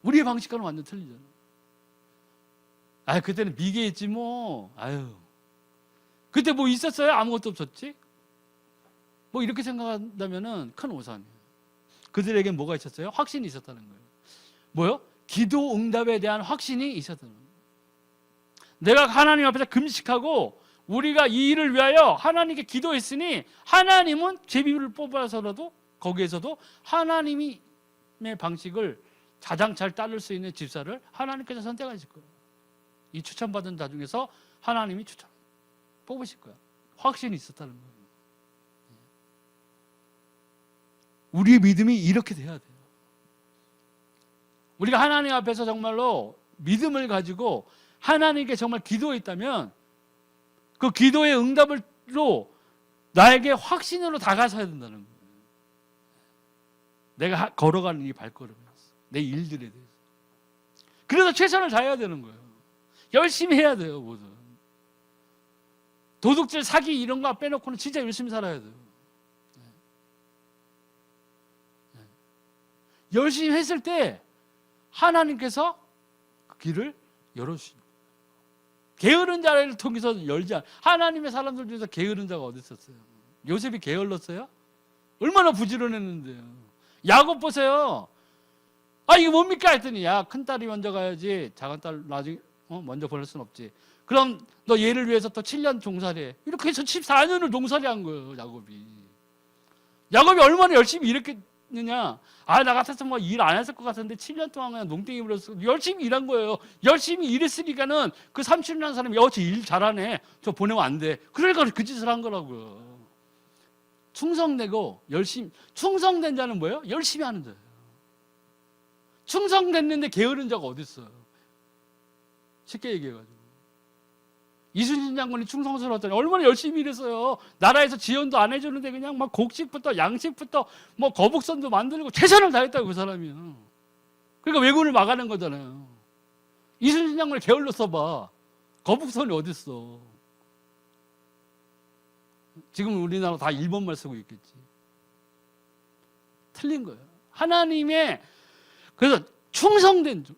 우리의 방식과는 완전 틀리잖아요. 그때는 미개했지 뭐. 그때 뭐 있었어요? 아무것도 없었지? 뭐 이렇게 생각한다면은 큰 오산이에요. 그들에게 뭐가 있었어요? 확신이 있었다는 거예요. 뭐요? 기도 응답에 대한 확신이 있었다는 거예요. 내가 하나님 앞에서 금식하고 우리가 이 일을 위하여 하나님께 기도했으니 하나님은 제비를 뽑아서라도 거기에서도 하나님의 방식을 가장 잘 따를 수 있는 집사를 하나님께서 선택하실 거예요. 이 추천받은 자 중에서 하나님이 뽑으실 거예요. 확신이 있었다는 거예요. 우리의 믿음이 이렇게 돼야 돼요. 우리가 하나님 앞에서 정말로 믿음을 가지고 하나님께 정말 기도했다면 그 기도의 응답으로 나에게 확신으로 다가서야 된다는 거예요. 내가 걸어가는 이 발걸음에 내 일들에 대해서. 그래서 최선을 다해야 되는 거예요. 열심히 해야 돼요. 뭐든. 도둑질, 사기 이런 거 빼놓고는 진짜 열심히 살아야 돼요. 열심히 했을 때 하나님께서 그 길을 열어주십니다. 게으른 자를 통해서 열지 않아. 하나님의 사람들 중에서 게으른 자가 어디 있었어요? 요셉이 게을렀어요? 얼마나 부지런했는데요. 야곱 보세요. 이거 뭡니까? 했더니 큰딸이 먼저 가야지 작은딸 나중에 먼저 보낼 순 없지. 그럼 너 얘를 위해서 또 7년 종살이. 이렇게 해서 14년을 종살이 한 거예요, 야곱이. 야곱이 얼마나 열심히 일했겠느냐. 아, 나 같았으면 뭐 일 안 했을 것 같은데 7년 동안 그냥 농땡이 부렸어. 열심히 일한 거예요. 열심히 일했으니까는 그 30년 한 사람이 저 일 잘하네. 저 보내면 안 돼. 그러니까 그 짓을 한 거라고요. 충성되고 열심히, 충성된 자는 뭐예요? 열심히 하는 자예요. 충성됐는데 게으른 자가 어디 있어요? 쉽게 얘기해가지고. 이순신 장군이 충성스러웠더니 얼마나 열심히 일했어요. 나라에서 지원도 안 해주는데 그냥 막 곡식부터 양식부터 뭐 거북선도 만들고 최선을 다했다고 그 사람이요. 그러니까 왜군을 막아낸 거잖아요. 이순신 장군을 게을러 써봐. 거북선이 어딨어. 지금 우리나라 다 일본말 쓰고 있겠지. 틀린 거예요. 하나님의, 그래서 충성된 종,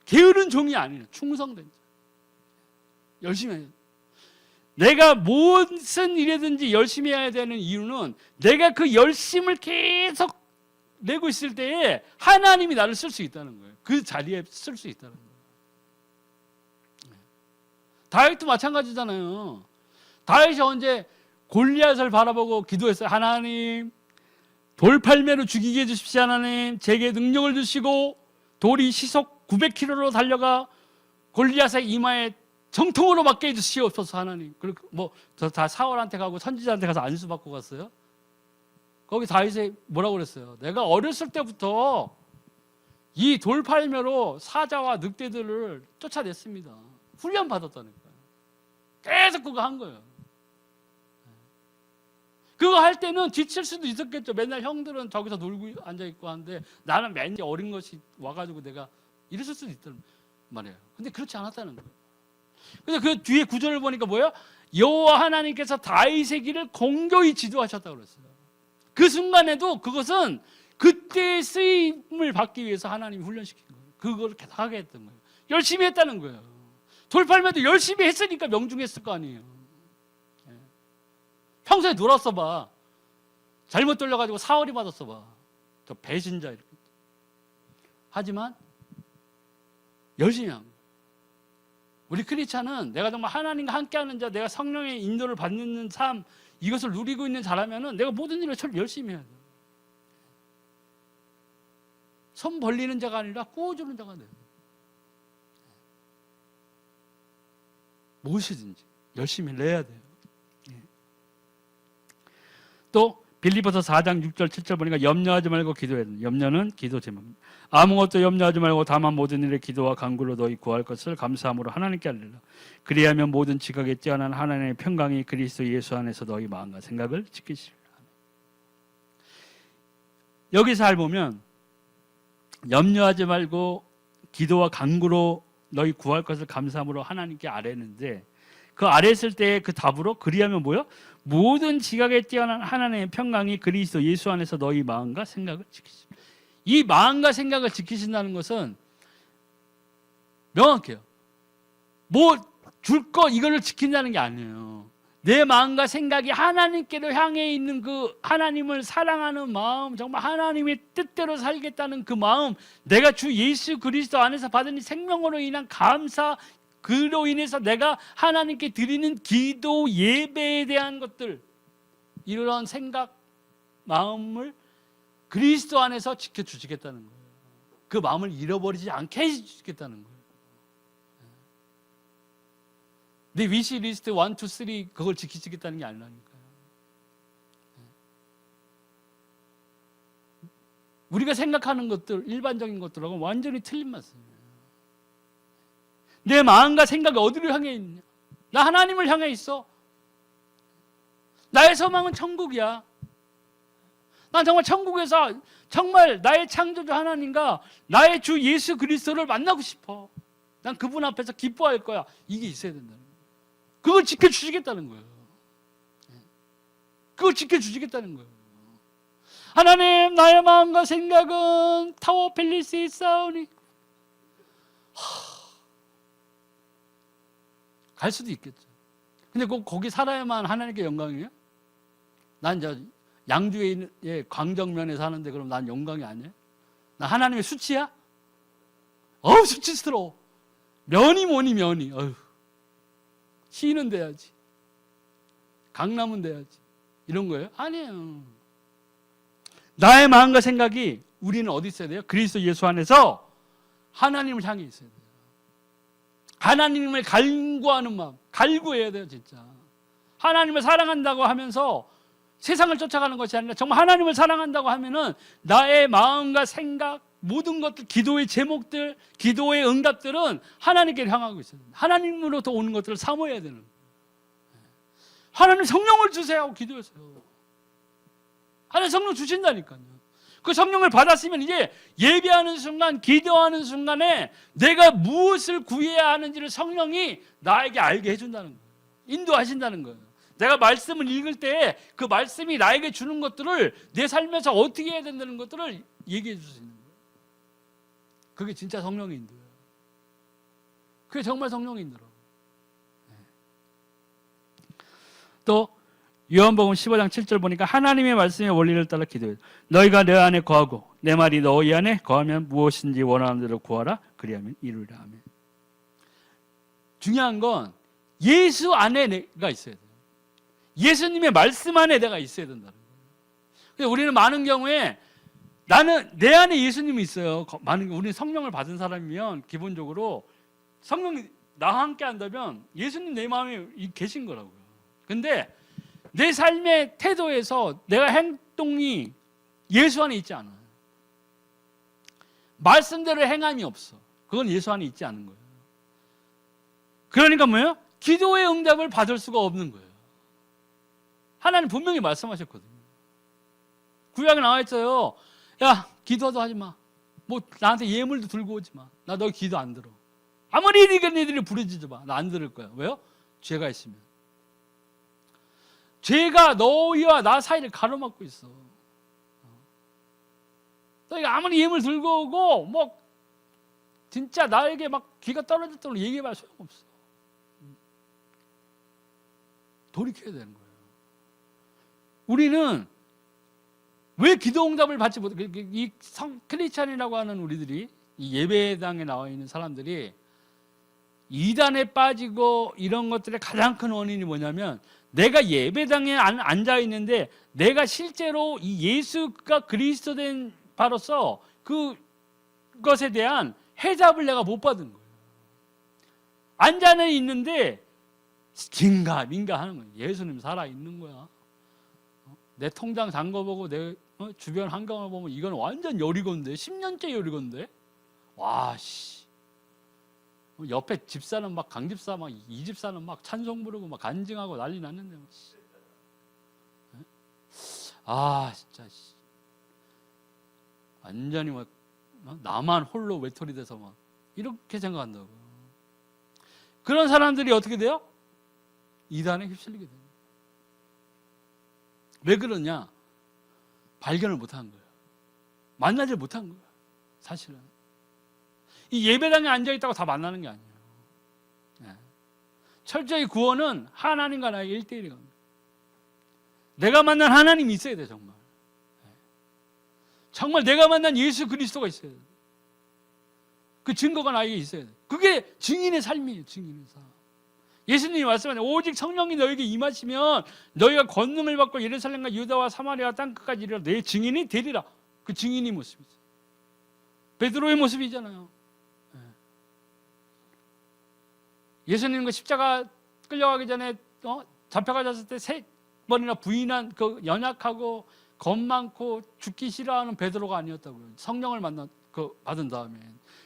게으른 종이 아니에요. 충성된 종. 열심히 해야 돼. 내가 무슨 일이든지 열심히 해야 되는 이유는 내가 그 열심을 계속 내고 있을 때에 하나님이 나를 쓸 수 있다는 거예요. 그 자리에 쓸 수 있다는 거예요. 다윗도 마찬가지잖아요. 다윗이 언제 골리앗을 바라보고 기도했어요. 하나님, 돌팔매로 죽이게 해주십시오. 하나님, 제게 능력을 주시고 돌이 시속 900km로 달려가 골리앗의 이마에 정통으로 맞게 해주시옵소서. 하나님. 그리고 뭐 저 다 사울한테 가고 선지자한테 가서 안수 받고 갔어요. 거기 다윗이 뭐라고 그랬어요? 내가 어렸을 때부터 이 돌팔매로 사자와 늑대들을 쫓아냈습니다. 훈련 받았다는 거예요. 계속 그거 한 거예요. 그거 할 때는 지칠 수도 있었겠죠. 맨날 형들은 저기서 놀고 앉아있고 하는데 나는 맨날 어린 것이 와가지고 내가 이랬을 수도 있단 말이에요. 근데 그렇지 않았다는 거예요. 그래서 그 뒤에 구절을 보니까 뭐예요? 여호와 하나님께서 다윗의 길을 공교히 지도하셨다고 그랬어요. 그 순간에도 그것은 그때의 쓰임을 받기 위해서 하나님이 훈련시킨 거예요. 그걸 계속 하게 했던 거예요. 열심히 했다는 거예요. 돌팔매도 열심히 했으니까 명중했을 거 아니에요. 평소에 놀았어 봐. 잘못 돌려가지고 사흘이 받았어 봐. 저 배신자 이렇게. 하지만 열심히 한 거예요. 우리 크리스찬은 내가 정말 하나님과 함께하는 자, 내가 성령의 인도를 받는 삶, 이것을 누리고 있는 자라면은 내가 모든 일을 열심히 해야 돼요. 손 벌리는 자가 아니라 구워주는 자가 돼요. 무엇이든지 열심히 내야 돼요. 또 빌립보서 4장 6절 7절 보니까 염려하지 말고 기도해야 돼요. 염려는 기도 제목입니다. 아무것도 염려하지 말고 다만 모든 일에 기도와 간구로 너희 구할 것을 감사함으로 하나님께 알리라. 그리하면 모든 지각에 뛰어난 하나님의 평강이 그리스도 예수 안에서 너희 마음과 생각을 지키시리라. 여기서 잘 보면 염려하지 말고 기도와 간구로 너희 구할 것을 감사함으로 하나님께 아뢰는데, 그 아뢰었을 때 그 답으로 그리하면 뭐요? 모든 지각에 뛰어난 하나님의 평강이 그리스도 예수 안에서 너희 마음과 생각을 지키시라. 이 마음과 생각을 지키신다는 것은 명확해요. 뭐 줄 거 이거를 지킨다는 게 아니에요. 내 마음과 생각이 하나님께로 향해 있는 그 하나님을 사랑하는 마음, 정말 하나님의 뜻대로 살겠다는 그 마음, 내가 주 예수 그리스도 안에서 받은 이 생명으로 인한 감사, 그로 인해서 내가 하나님께 드리는 기도, 예배에 대한 것들, 이런 생각, 마음을 그리스도 안에서 지켜주시겠다는 거예요. 그 마음을 잃어버리지 않게 해주시겠다는 거예요. 내 위시리스트 1, 2, 3 그걸 지키시겠다는 게 아니라니까요. 우리가 생각하는 것들, 일반적인 것들하고 완전히 틀린 말씀이에요. 내 마음과 생각이 어디를 향해 있냐? 나 하나님을 향해 있어. 나의 소망은 천국이야. 난 정말 천국에서 정말 나의 창조주 하나님과 나의 주 예수 그리스도를 만나고 싶어. 난 그분 앞에서 기뻐할 거야. 이게 있어야 된다는 거예요. 그걸 지켜주시겠다는 거예요. 그걸 지켜주시겠다는 거예요. 하나님, 나의 마음과 생각은 타워 팰리스에 있사오니. 갈 수도 있겠죠. 근데 꼭 거기 살아야만 하나님께 영광이에요? 난 저 양주에 있는 광정면에 사는데 그럼 난 영광이 아니에요? 나 하나님의 수치야? 수치스러워. 면이 뭐니 면이. 어휴. 시인은 돼야지, 강남은 돼야지, 이런 거예요? 아니에요. 나의 마음과 생각이 우리는 어디 있어야 돼요? 그리스도 예수 안에서 하나님을 향해 있어야 돼요. 하나님을 갈구하는 마음, 갈구해야 돼요. 진짜 하나님을 사랑한다고 하면서 세상을 쫓아가는 것이 아니라 정말 하나님을 사랑한다고 하면은 나의 마음과 생각, 모든 것들, 기도의 제목들, 기도의 응답들은 하나님께 향하고 있어요. 하나님으로부터 오는 것들을 사모해야 되는 거예요. 하나님 성령을 주세요 하고 기도했어요. 하나님 성령 주신다니까요. 그 성령을 받았으면 이제 예배하는 순간, 기도하는 순간에 내가 무엇을 구해야 하는지를 성령이 나에게 알게 해준다는 거예요. 인도하신다는 거예요. 내가 말씀을 읽을 때 그 말씀이 나에게 주는 것들을 내 삶에서 어떻게 해야 된다는 것들을 얘기해 줄 수 있는 거예요. 그게 진짜 성령의 인도예요. 그게 정말 성령의 인도라고. 또 요한복음 15장 7절 보니까 하나님의 말씀의 원리를 따라 기도해요. 너희가 내 안에 거하고 내 말이 너희 안에 거하면 무엇인지 원하는 대로 구하라. 그리하면 이루리라. 아멘. 중요한 건 예수 안에 내가 있어야 돼요. 예수님의 말씀 안에 내가 있어야 된다는 거예요. 우리는 많은 경우에 나는 내 안에 예수님이 있어요. 우리는 성령을 받은 사람이면 기본적으로 성령이 나와 함께 한다면 예수님 내 마음에 계신 거라고요. 근데 내 삶의 태도에서 내가 행동이 예수 안에 있지 않아요. 말씀대로 행함이 없어. 그건 예수 안에 있지 않은 거예요. 그러니까 뭐예요? 기도의 응답을 받을 수가 없는 거예요. 하나님 분명히 말씀하셨거든요. 구약에 나와 있어요. 야, 기도도 하지 마. 뭐 나한테 예물도 들고 오지 마. 나 너 기도 안 들어. 아무리 니들이 부르짖어 봐. 나 안 들을 거야. 왜요? 죄가 있으면. 죄가 너희와 나 사이를 가로막고 있어. 너희가 아무리 예물 들고 오고 뭐 진짜 나에게 막 귀가 떨어질 정도로 얘기해봐야 소용없어. 돌이켜야 되는 거예요. 우리는 왜 기도 응답을 받지 못해? 이 크리스찬이라고 하는 우리들이, 이 예배당에 나와 있는 사람들이 이단에 빠지고 이런 것들의 가장 큰 원인이 뭐냐면, 내가 예배당에 앉아 있는데 내가 실제로 이 예수가 그리스도 된 바로서 그것에 대한 해답을 내가 못 받은 거예요. 앉아는 있는데 긴가 민가 하는 거예요. 예수님 살아 있는 거야. 내 통장 잠궈보고 내 주변 환경을 보면 이건 완전 여리건데, 10년째 여리건데, 와 씨. 옆에 집사는 막 강집사 막 이 집사는 막 찬송 부르고 막 간증하고 난리 났는데, 아 진짜 완전히 막 나만 홀로 외톨이 돼서 막 이렇게 생각한다고. 그런 사람들이 어떻게 돼요? 이단에 휩쓸리게 돼요. 왜 그러냐? 발견을 못한 거예요. 만나질 못한 거예요. 사실은 이 예배당에 앉아있다고 다 만나는 게 아니에요. 철저히 구원은 하나님과 나의 1대1이 겁니다. 내가 만난 하나님이 있어야 돼. 정말 정말 내가 만난 예수 그리스도가 있어야 돼. 그 증거가 나에게 있어야 돼. 그게 증인의 삶이에요. 증인의 삶. 예수님이 말씀하신 오직 성령이 너에게 임하시면 너희가 권능을 받고 예루살렘과 유다와 사마리아 땅끝까지 이르러 내 증인이 되리라. 그 증인의 모습이죠. 베드로의 모습이잖아요. 예수님과 십자가 끌려가기 전에 잡혀가셨을 때 3번이나 부인한 그 연약하고 겁 많고 죽기 싫어하는 베드로가 아니었다고요. 성령을 받은 다음에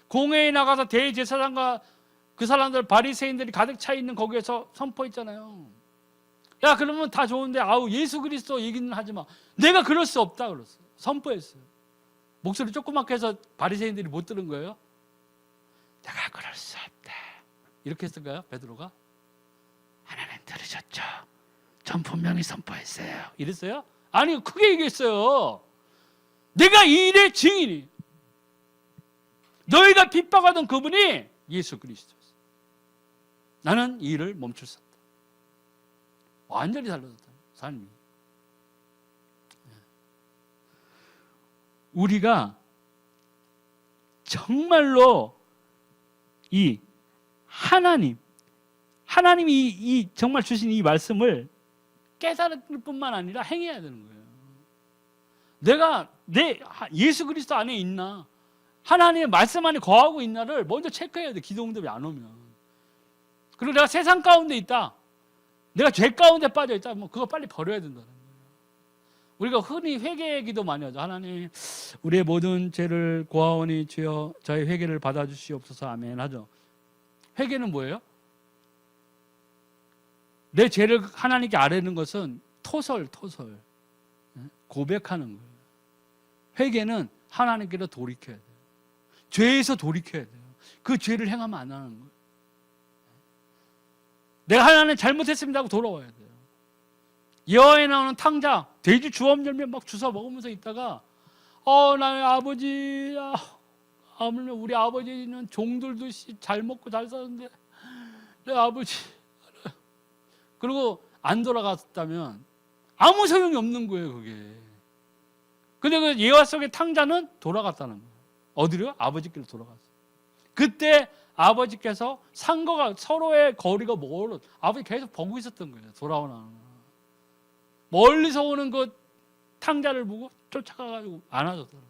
공회에 나가서 대제사장과 그 사람들 바리새인들이 가득 차 있는 거기에서 선포했잖아요. 야, 그러면 다 좋은데 아우 예수 그리스도 얘기는 하지 마. 내가 그럴 수 없다 그랬어요. 선포했어요. 목소리 조그맣게 해서 바리새인들이 못 들은 거예요. 내가 그럴 수 없다. 이렇게 했을까요? 베드로가? 하나님 들으셨죠? 전 분명히 선포했어요. 이랬어요? 아니, 크게 얘기했어요. 내가 이 일의 증인이. 너희가 핍박하던 그분이 예수 그리스도였어요. 나는 이 일을 멈출 수 없다. 완전히 달라졌다. 삶이. 우리가 하나님이 이 정말 주신 이 말씀을 깨달을 뿐만 아니라 행해야 되는 거예요. 내가 내 예수 그리스도 안에 있나, 하나님의 말씀 안에 거하고 있나를 먼저 체크해야 돼. 기도 응답이 안 오면. 그리고 내가 세상 가운데 있다, 내가 죄 가운데 빠져 있다, 뭐 그거 빨리 버려야 된다는 거예요. 우리가 흔히 회개 기도 많이 하죠. 하나님, 우리의 모든 죄를 고아오니 주여 저희 회개를 받아주시옵소서. 아멘 하죠. 회개는 뭐예요? 내 죄를 하나님께 아뢰는 것은 토설, 고백하는 거예요. 회개는 하나님께로 돌이켜야 돼요. 죄에서 돌이켜야 돼요. 그 죄를 행하면 안 하는 거예요. 내가 하나님 잘못했습니다 하고 돌아와야 돼요. 여호와에 나오는 탕자, 돼지 주엄 열매 막 주워 먹으면서 있다가 나의 아버지, 아무튼 우리 아버지는 종들도 잘 먹고 잘 사는데 내 아버지, 그리고 안 돌아갔다면 아무 소용이 없는 거예요, 그게. 근데 그 예화 속의 탕자는 돌아갔다는 거예요. 어디로요? 아버지께로 돌아갔어요. 그때 아버지께서 상거가 서로의 거리가 멀어, 아버지 계속 보고 있었던 거예요. 돌아오나. 멀리서 오는 그 탕자를 보고 쫓아가가지고 안아줬다는 거예요.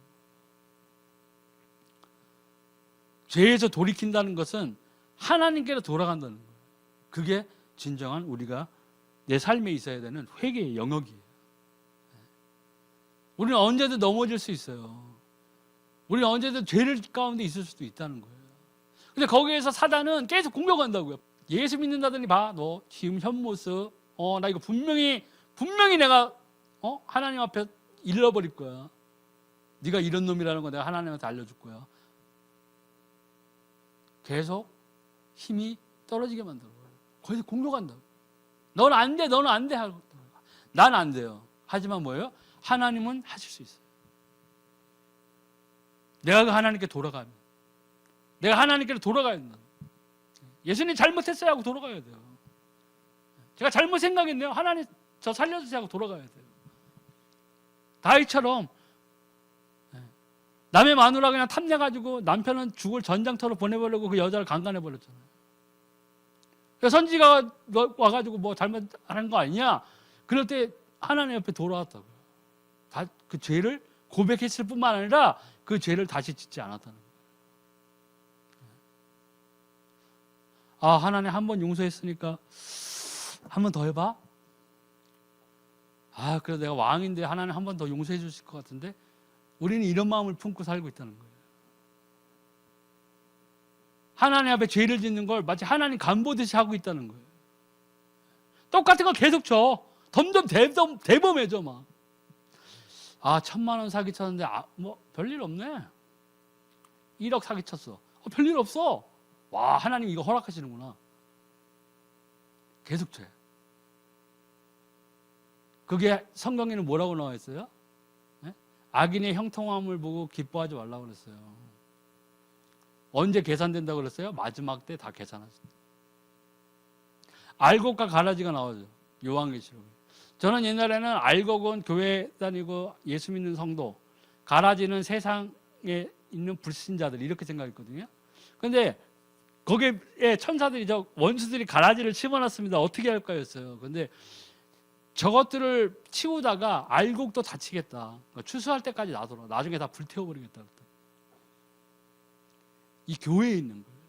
죄에서 돌이킨다는 것은 하나님께로 돌아간다는 거예요. 그게 진정한 우리가 내 삶에 있어야 되는 회개의 영역이에요. 우리는 언제든 넘어질 수 있어요. 우리는 언제든 죄를 가운데 있을 수도 있다는 거예요. 근데 거기에서 사단은 계속 공격한다고요. 예수 믿는다더니 봐, 너 지금 현 모습, 나 이거 분명히 내가 하나님 앞에 잃어버릴 거야. 네가 이런 놈이라는 거 내가 하나님한테 알려줄 거야. 계속 힘이 떨어지게 만들어. 거기서 공격한다고. 너는 안 돼, 너는 안 돼 하고. 난 안 돼요. 하지만 뭐예요? 하나님은 하실 수 있어요. 내가 그 하나님께 돌아가면, 내가 하나님께로 돌아가야 된다. 예수님 잘못했어요 하고 돌아가야 돼요. 제가 잘못 생각했네요. 하나님 저 살려주세요 하고 돌아가야 돼요. 다윗처럼 남의 마누라 그냥 탐내가지고 남편은 죽을 전장터로 보내버리고 그 여자를 강간해버렸잖아요. 선지가 와가지고 뭐 잘못하는 거 아니냐? 그럴 때 하나님 옆에 돌아왔다고요. 그 죄를 고백했을 뿐만 아니라 그 죄를 다시 짓지 않았다는 거예요. 하나님 한 번 용서했으니까 한 번 더 해봐? 그래도 내가 왕인데 하나님 한 번 더 용서해 주실 것 같은데. 우리는 이런 마음을 품고 살고 있다는 거예요. 하나님 앞에 죄를 짓는 걸 마치 하나님 간보듯이 하고 있다는 거예요. 똑같은 거 계속 쳐. 점점 대범해져 막. 1,000만 원 사기쳤는데 뭐 별일 없네. 1억 사기쳤어. 별일 없어. 와, 하나님 이거 허락하시는구나. 계속 쳐. 그게 성경에는 뭐라고 나와 있어요? 네? 악인의 형통함을 보고 기뻐하지 말라고 그랬어요. 언제 계산된다고 그랬어요? 마지막 때 다 계산하셨어요. 알곡과 가라지가 나오죠. 요한계시록에. 저는 옛날에는 알곡은 교회 다니고 예수 믿는 성도, 가라지는 세상에 있는 불신자들 이렇게 생각했거든요. 근데 거기에 천사들이 원수들이 가라지를 집어넣습니다. 어떻게 할까요? 했어요. 근데 저것들을 치우다가 알곡도 다치겠다. 추수할 때까지 놔둬라. 나중에 다 불태워버리겠다. 이 교회에 있는 거예요.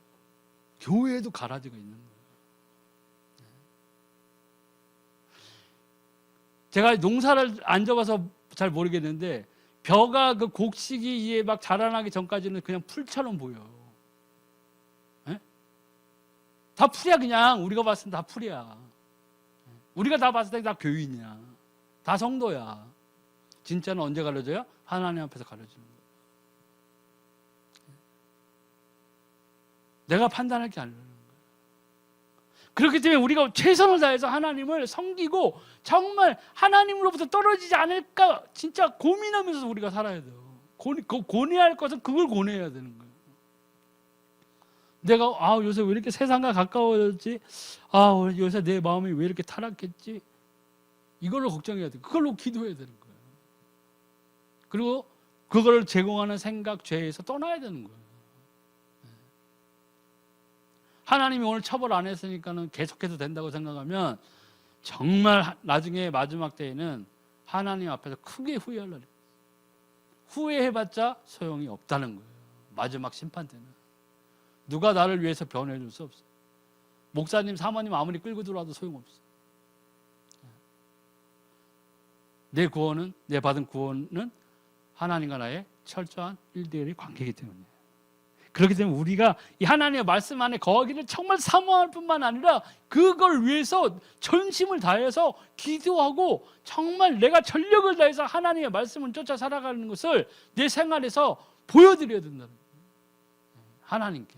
교회에도 가라지가 있는 거예요. 제가 농사를 안 접어서 잘 모르겠는데 벼가 그 곡식이 막 자라나기 전까지는 그냥 풀처럼 보여. 네? 다 풀이야. 그냥 우리가 봤을 때 다 풀이야. 우리가 다 봤을 때 다 교인이야. 다 성도야. 진짜는 언제 가려져요? 하나님 앞에서 가려지는 거예요. 내가 판단할 게 아니라는 거예요. 그렇기 때문에 우리가 최선을 다해서 하나님을 섬기고 정말 하나님으로부터 떨어지지 않을까 진짜 고민하면서 우리가 살아야 돼요. 고뇌할 것은 그걸 고뇌해야 되는 거예요. 내가 요새 왜 이렇게 세상과 가까워졌지? 요새 내 마음이 왜 이렇게 타락했지? 이걸로 걱정해야 돼. 그걸로 기도해야 되는 거예요. 그리고 그걸 제공하는 생각, 죄에서 떠나야 되는 거예요. 하나님이 오늘 처벌 안 했으니까는 계속해도 된다고 생각하면 정말 나중에 마지막 때에는 하나님 앞에서 크게 후회할 날이에요. 후회해봤자 소용이 없다는 거예요. 마지막 심판 때는 누가 나를 위해서 변호해 줄 수 없어요. 목사님, 사모님 아무리 끌고 들어와도 소용없어요. 내 구원은, 내 받은 구원은 하나님과 나의 철저한 1대1의 관계이기 때문에, 그렇기 때문에 우리가 이 하나님의 말씀 안에 거하기를 정말 사모할 뿐만 아니라 그걸 위해서 전심을 다해서 기도하고 정말 내가 전력을 다해서 하나님의 말씀을 쫓아 살아가는 것을 내 생활에서 보여드려야 된다는 거예요. 하나님께.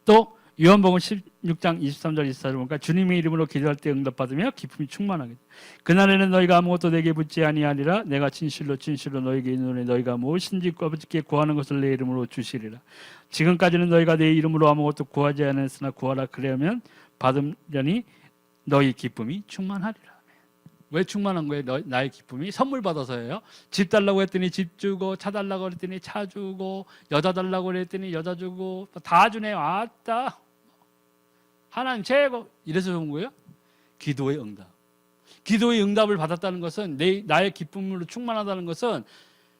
또 요한복음 16장 23절 24절 보니까 주님의 이름으로 기도할 때 응답받으며 기쁨이 충만하게. 그날에는 너희가 아무것도 내게 묻지 아니하리라. 내가 진실로 진실로 너희에게 이르노니 너희가 무엇인지 아버지께 구하는 것을 내 이름으로 주시리라. 지금까지는 너희가 내 이름으로 아무것도 구하지 않았으나 구하라. 그러면 받으려니 너희 기쁨이 충만하리라. 왜 충만한 거예요? 나의 기쁨이 선물 받아서예요. 집 달라고 했더니 집 주고, 차 달라고 했더니 차 주고, 여자 달라고 했더니 여자 주고, 다 주네요. 아따, 하나님 최고. 이래서 좋은 거예요? 기도의 응답. 기도의 응답을 받았다는 것은, 나의 기쁨으로 충만하다는 것은,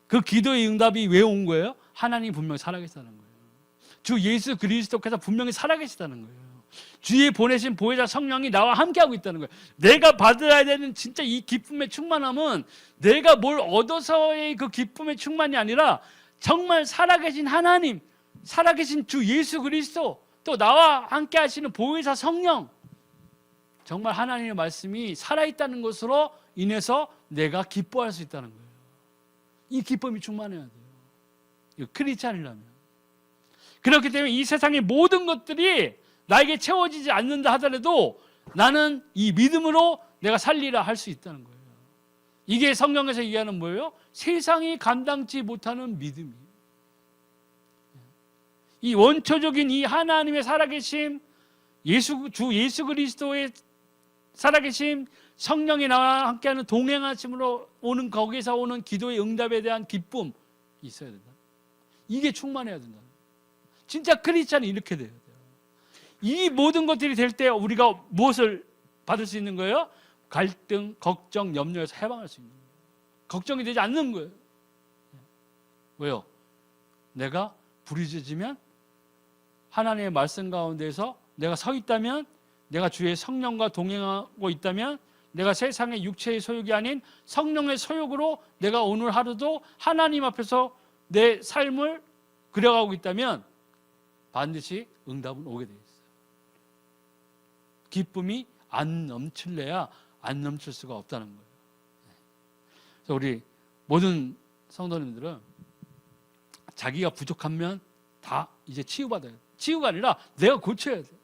그 기도의 응답이 왜 온 거예요? 하나님이 분명히 살아계시다는 거예요. 주 예수 그리스도께서 분명히 살아계시다는 거예요. 주의 보내신 보혜사 성령이 나와 함께하고 있다는 거예요. 내가 받아야 되는 진짜 이 기쁨의 충만함은 내가 뭘 얻어서의 그 기쁨의 충만이 아니라 정말 살아계신 하나님, 살아계신 주 예수 그리스도, 또 나와 함께 하시는 보혜사 성령, 정말 하나님의 말씀이 살아있다는 것으로 인해서 내가 기뻐할 수 있다는 거예요. 이 기쁨이 충만해야 돼요. 이거 크리스찬이라면. 그렇기 때문에 이 세상의 모든 것들이 나에게 채워지지 않는다 하더라도 나는 이 믿음으로 내가 살리라 할 수 있다는 거예요. 이게 성경에서 얘기하는 뭐예요? 세상이 감당치 못하는 믿음이에요. 이 원초적인 이 하나님의 살아계심, 주 예수 그리스도의 살아계심, 성령이 나와 함께하는 동행하심으로 오는, 거기서 오는 기도의 응답에 대한 기쁨이 있어야 된다. 이게 충만해야 된다. 진짜 크리스찬이 이렇게 돼요. 이 모든 것들이 될 때 우리가 무엇을 받을 수 있는 거예요? 갈등, 걱정, 염려에서 해방할 수 있는 거예요. 걱정이 되지 않는 거예요. 왜요? 내가 부르짖으면 하나님의 말씀 가운데서 내가 서 있다면, 내가 주의 성령과 동행하고 있다면, 내가 세상의 육체의 소욕이 아닌 성령의 소욕으로 내가 오늘 하루도 하나님 앞에서 내 삶을 그려가고 있다면 반드시 응답은 오게 되어 있어요. 기쁨이 안 넘칠래야 안 넘칠 수가 없다는 거예요. 그래서 우리 모든 성도님들은 자기가 부족하면 다 이제 치유받아야 돼요. 치유가 아니라 내가 고쳐야 돼요.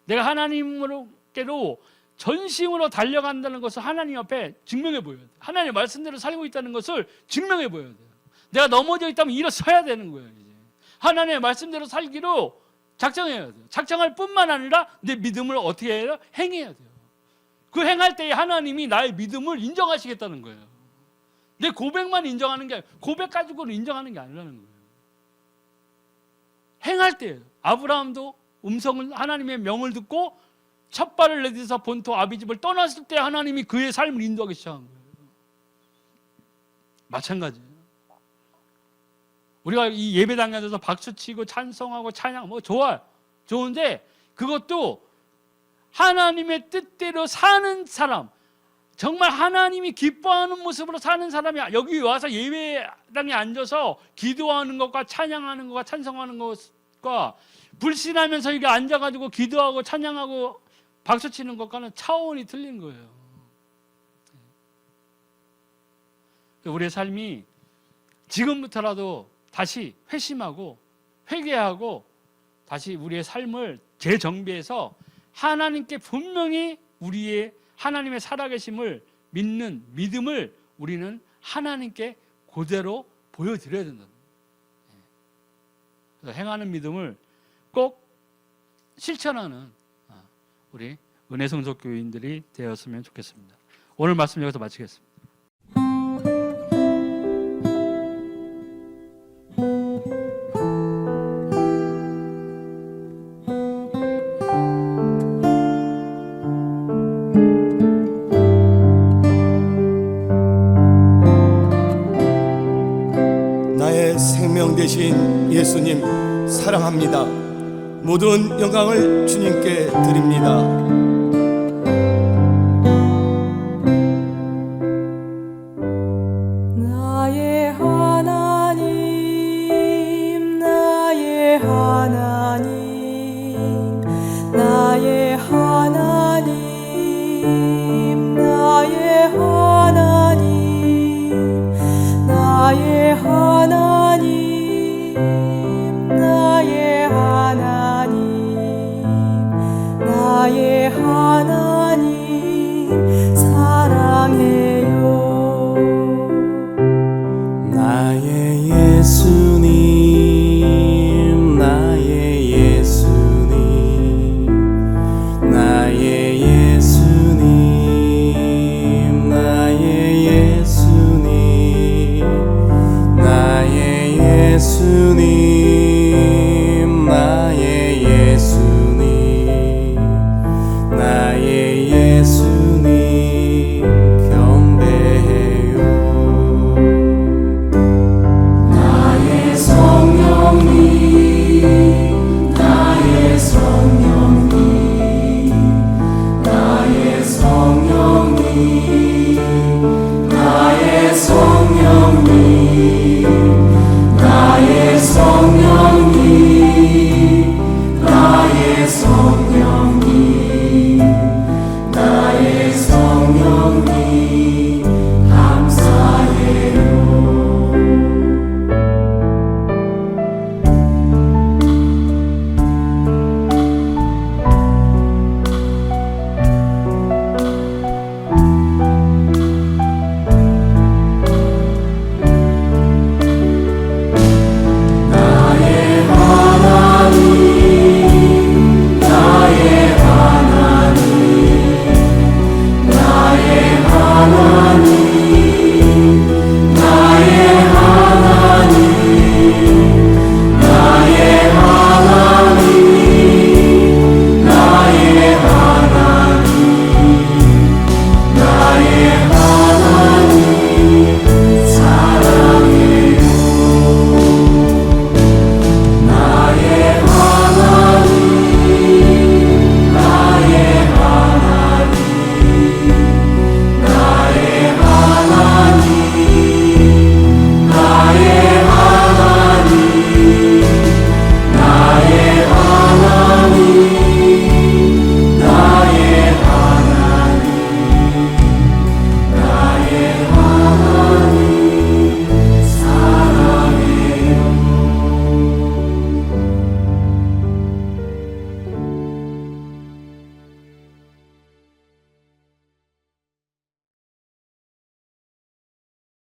내가 하나님께로 전심으로 달려간다는 것을 하나님 앞에 증명해 보여야 돼요. 하나님의 말씀대로 살고 있다는 것을 증명해 보여야 돼요. 내가 넘어져 있다면 일어서야 되는 거예요. 이제 하나님의 말씀대로 살기로 작정해야 돼요. 작정할 뿐만 아니라 내 믿음을 어떻게 해요? 행해야 돼요. 그 행할 때에 하나님이 나의 믿음을 인정하시겠다는 거예요. 내 고백만 인정하는 게 아니라, 고백 가지고는 인정하는 게 아니라는 거예요. 행할 때예요. 아브라함도 음성을, 하나님의 명을 듣고 첫 발을 내딛어서 본토 아비집을 떠났을 때 하나님이 그의 삶을 인도하기 시작한 거예요. 마찬가지예요. 우리가 이 예배당에 앉아서 박수치고 찬송하고 찬양 뭐 좋아요. 좋은데 그것도 하나님의 뜻대로 사는 사람, 정말 하나님이 기뻐하는 모습으로 사는 사람이 여기 와서 예배당에 앉아서 기도하는 것과 찬양하는 것과 찬송하는 것과 불신하면서 여기 앉아가지고 기도하고 찬양하고 박수치는 것과는 차원이 틀린 거예요. 우리의 삶이 지금부터라도 다시 회심하고 회개하고 다시 우리의 삶을 재정비해서 하나님께 분명히 우리의 하나님의 살아계심을 믿는 믿음을 우리는 하나님께 그대로 보여드려야 된다. 그래서 행하는 믿음을 꼭 실천하는 우리 은혜성소 교인들이 되었으면 좋겠습니다. 오늘 말씀 여기서 마치겠습니다. 되신 예수님 사랑합니다. 모든 영광을 주님께 드립니다. 나의 하나님, 나의 하나님, 나의 하나님, 나의 하나님, 나의 하나님, 나의 하나님, 나의 하나님 사랑해요. 나의 예수님, 나의 예수님, 나의 예수님, 나의 예수님, 나의 예수님, 나의 예수님, 나의 예수님 경배해요. 나의 성령님, 나의 성령님, 나의 성령님, 나의 성령님,